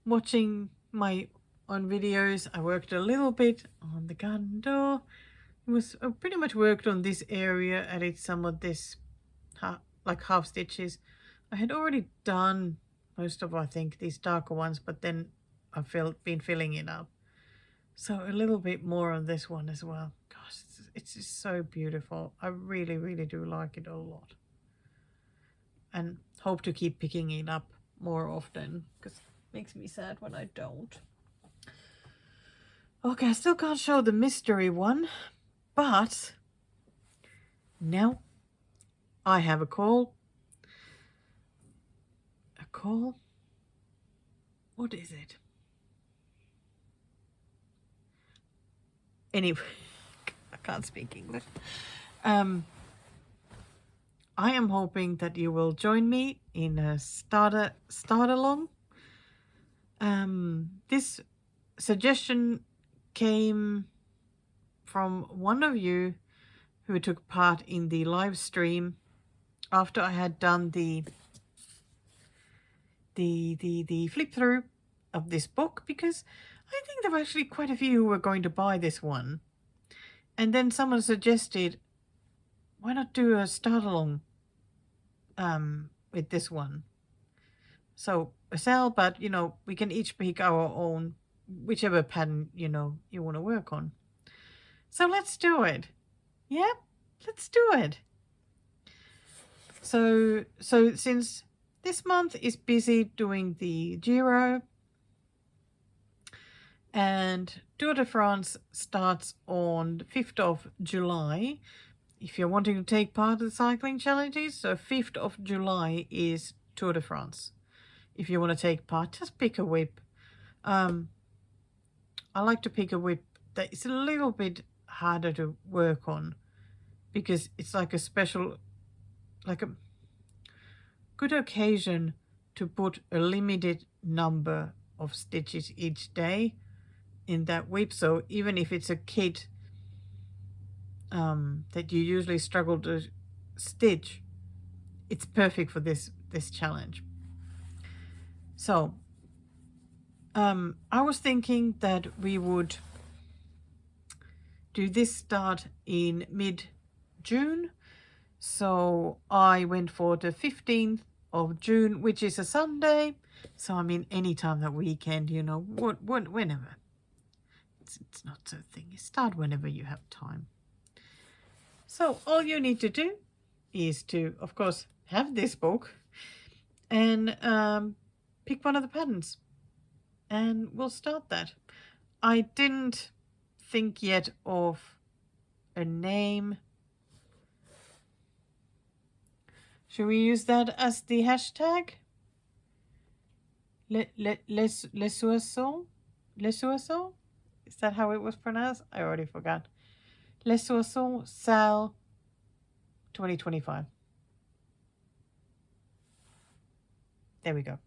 watching my own videos, I worked a little bit on the garden door. It was pretty much worked on this area, added some of this like half stitches. I had already done most of, I think, these darker ones, but then I've been filling it up. So a little bit more on this one as well. Gosh, it's just so beautiful. I really, really do like it a lot. And hope to keep picking it up more often, because it makes me sad when I don't. Okay, I still can't show the mystery one, but now I have a call. A call? What is it? Anyway, I can't speak English. I am hoping that you will join me in a start along. This suggestion came from one of you who took part in the live stream after I had done the flip through of this book, because I think there were actually quite a few who were going to buy this one. And then someone suggested, why not do a start along with this one? So a SAL, but you know, we can each pick our own, whichever pattern you know you want to work on. So let's do it. Yeah, let's do it. So since this month is busy doing the Giro, and Tour de France starts on the 5th of July. If you're wanting to take part in the cycling challenges, so 5th of July is Tour de France. If you want to take part, just pick a whip. I like to pick a whip that is a little bit harder to work on, because it's like a special, like a good occasion to put a limited number of stitches each day in that whip. So even if it's a kit that you usually struggle to stitch, it's perfect for this challenge. So I was thinking that we would do this start in mid-June. So I went for the 15th of June, which is a Sunday. So I mean, anytime that weekend, you know, whenever. It's not so thing. You start whenever you have time. So all you need to do is to, of course, have this book and pick one of the patterns, and we'll start that. I didn't think yet of a name. Should we use that as the hashtag? Les oiseaux? Les oiseaux? Is that how it was pronounced? I already forgot. Les oiseaux SAL 2025. There we go.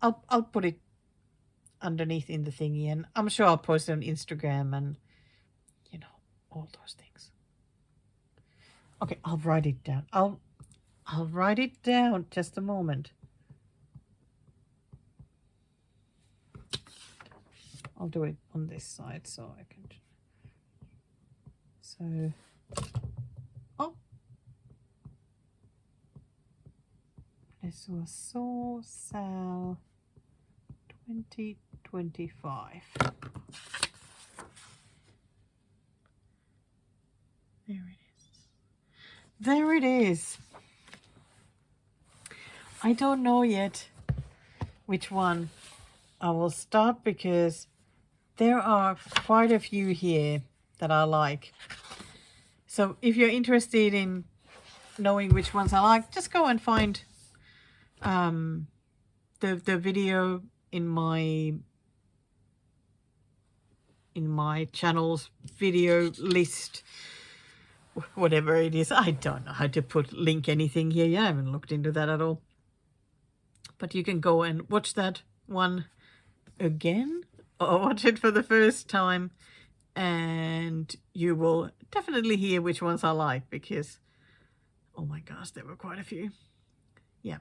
I'll put it underneath in the thingy, and I'm sure I'll post it on Instagram and, you know, all those things. Okay, I'll write it down. I'll write it down. Just a moment. I'll do it on this side so I can. So, oh, Les oiseaux SAL 2025. there it is. I don't know yet which one I will start because there are quite a few here that I like. So if you're interested in knowing which ones I like, just go and find the video in my channel's video list, whatever it is. I don't know how to link anything here. Yeah, I haven't looked into that at all. But you can go and watch that one again or watch it for the first time, and you will definitely hear which ones I like because, oh my gosh, there were quite a few. Yeah.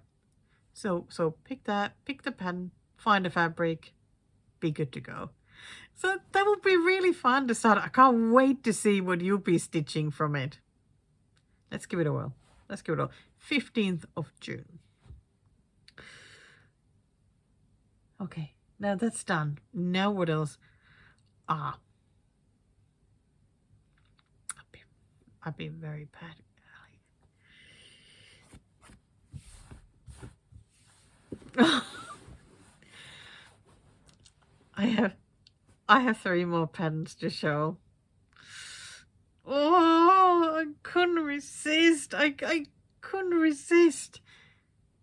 So pick the pattern, find a fabric, be good to go. So that will be really fun to start. I can't wait to see what you'll be stitching from it. Let's give it a whirl. 15th of June. Okay, now that's done. Now what else? I've been very bad. I have 3 more patterns to show. Oh, I couldn't resist. I couldn't resist.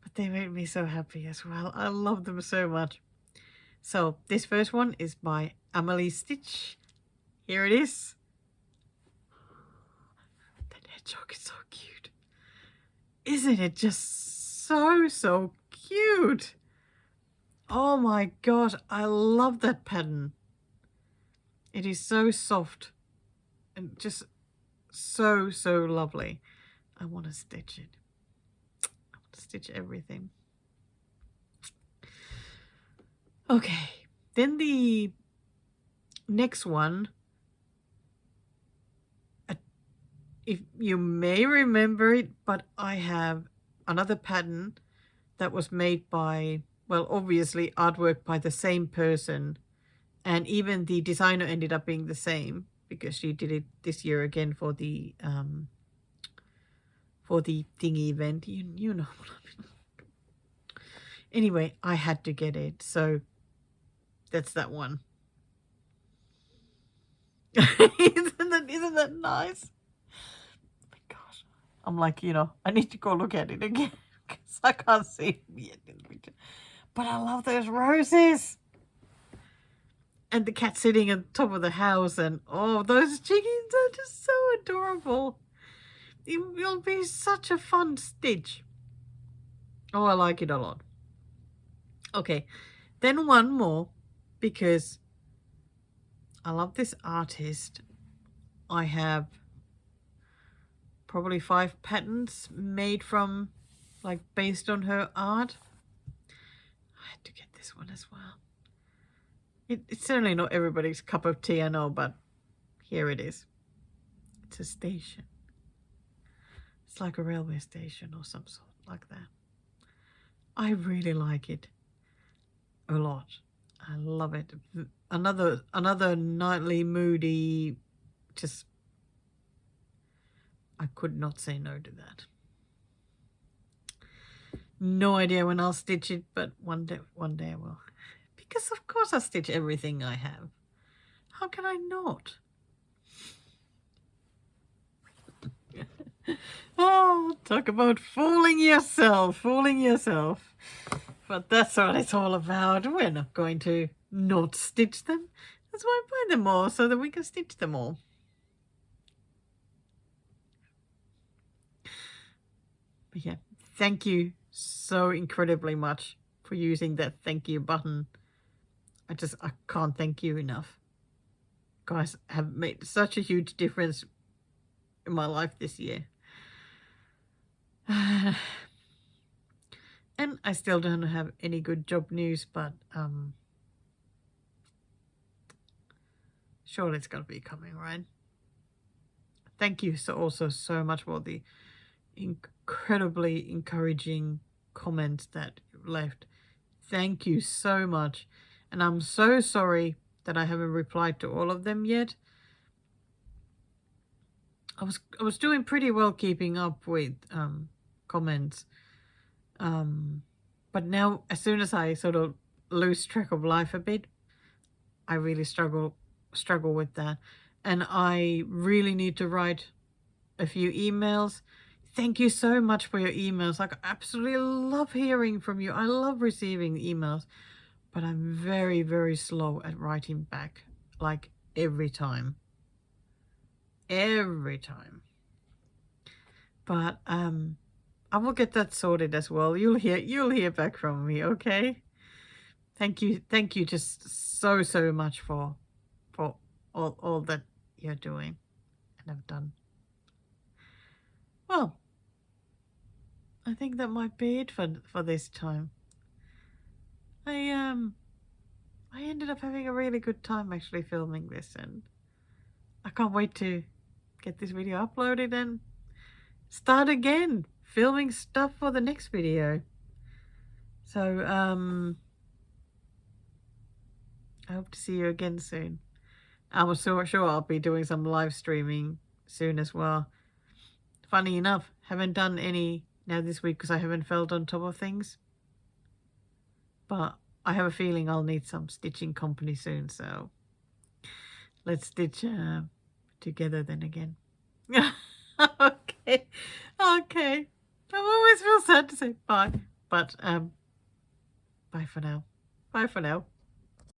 But they made me so happy as well. I love them so much. So this first one is by Amelie Stitch. Here it is. That hedgehog is so cute. Isn't it just so cute? Oh my god, I love that pattern. It is so soft and just so lovely. I want to stitch it. I want to stitch everything. Okay, then the next one, if you may remember it, but I have another pattern that was made by, well, obviously artwork by the same person, and even the designer ended up being the same because she did it this year again for the thingy event. You know what I mean. Anyway, I had to get it, so that's that one. Isn't that nice? Oh my gosh, I'm like, I need to go look at it again because I can't see it yet in the picture. But I love those roses. And the cat sitting on top of the house, and oh, those chickens are just so adorable. It will be such a fun stitch. Oh, I like it a lot. Okay, then one more, because I love this artist. I have probably 5 patterns made from, like, based on her art. I had to get this one as well. It's certainly not everybody's cup of tea, I know, but here it is. It's a station. It's like a railway station or some sort like that. I really like it a lot. I love it. Another nightly moody, just, I could not say no to that. No idea when I'll stitch it, but one day I will. Because of course I stitch everything I have. How can I not? Oh, talk about fooling yourself. But that's what it's all about. We're not going to not stitch them. That's why I buy them all, so that we can stitch them all. But yeah, thank you so incredibly much for using that thank you button. I can't thank you enough. You guys have made such a huge difference in my life this year. And I still don't have any good job news, but surely it's got to be coming, right? Thank you also so much for the incredibly encouraging comments that you've left. Thank you so much. And I'm so sorry that I haven't replied to all of them yet. I was doing pretty well keeping up with comments. But now, as soon as I sort of lose track of life a bit, I really struggle with that. And I really need to write a few emails. Thank you so much for your emails. Like, I absolutely love hearing from you. I love receiving emails. But I'm very, very slow at writing back. Like, every time. Every time. But I will get that sorted as well. You'll hear back from me, okay? Thank you just so much for all that you're doing and have done. Well, I think that might be it for this time. I ended up having a really good time actually filming this, and I can't wait to get this video uploaded and start again filming stuff for the next video. So I hope to see you again soon. I'm sure I'll be doing some live streaming soon as well. Funny enough, haven't done any now this week because I haven't felt on top of things. But I have a feeling I'll need some stitching company soon, so let's stitch together then again. Okay. I always feel sad to say bye, but bye for now. Bye for now.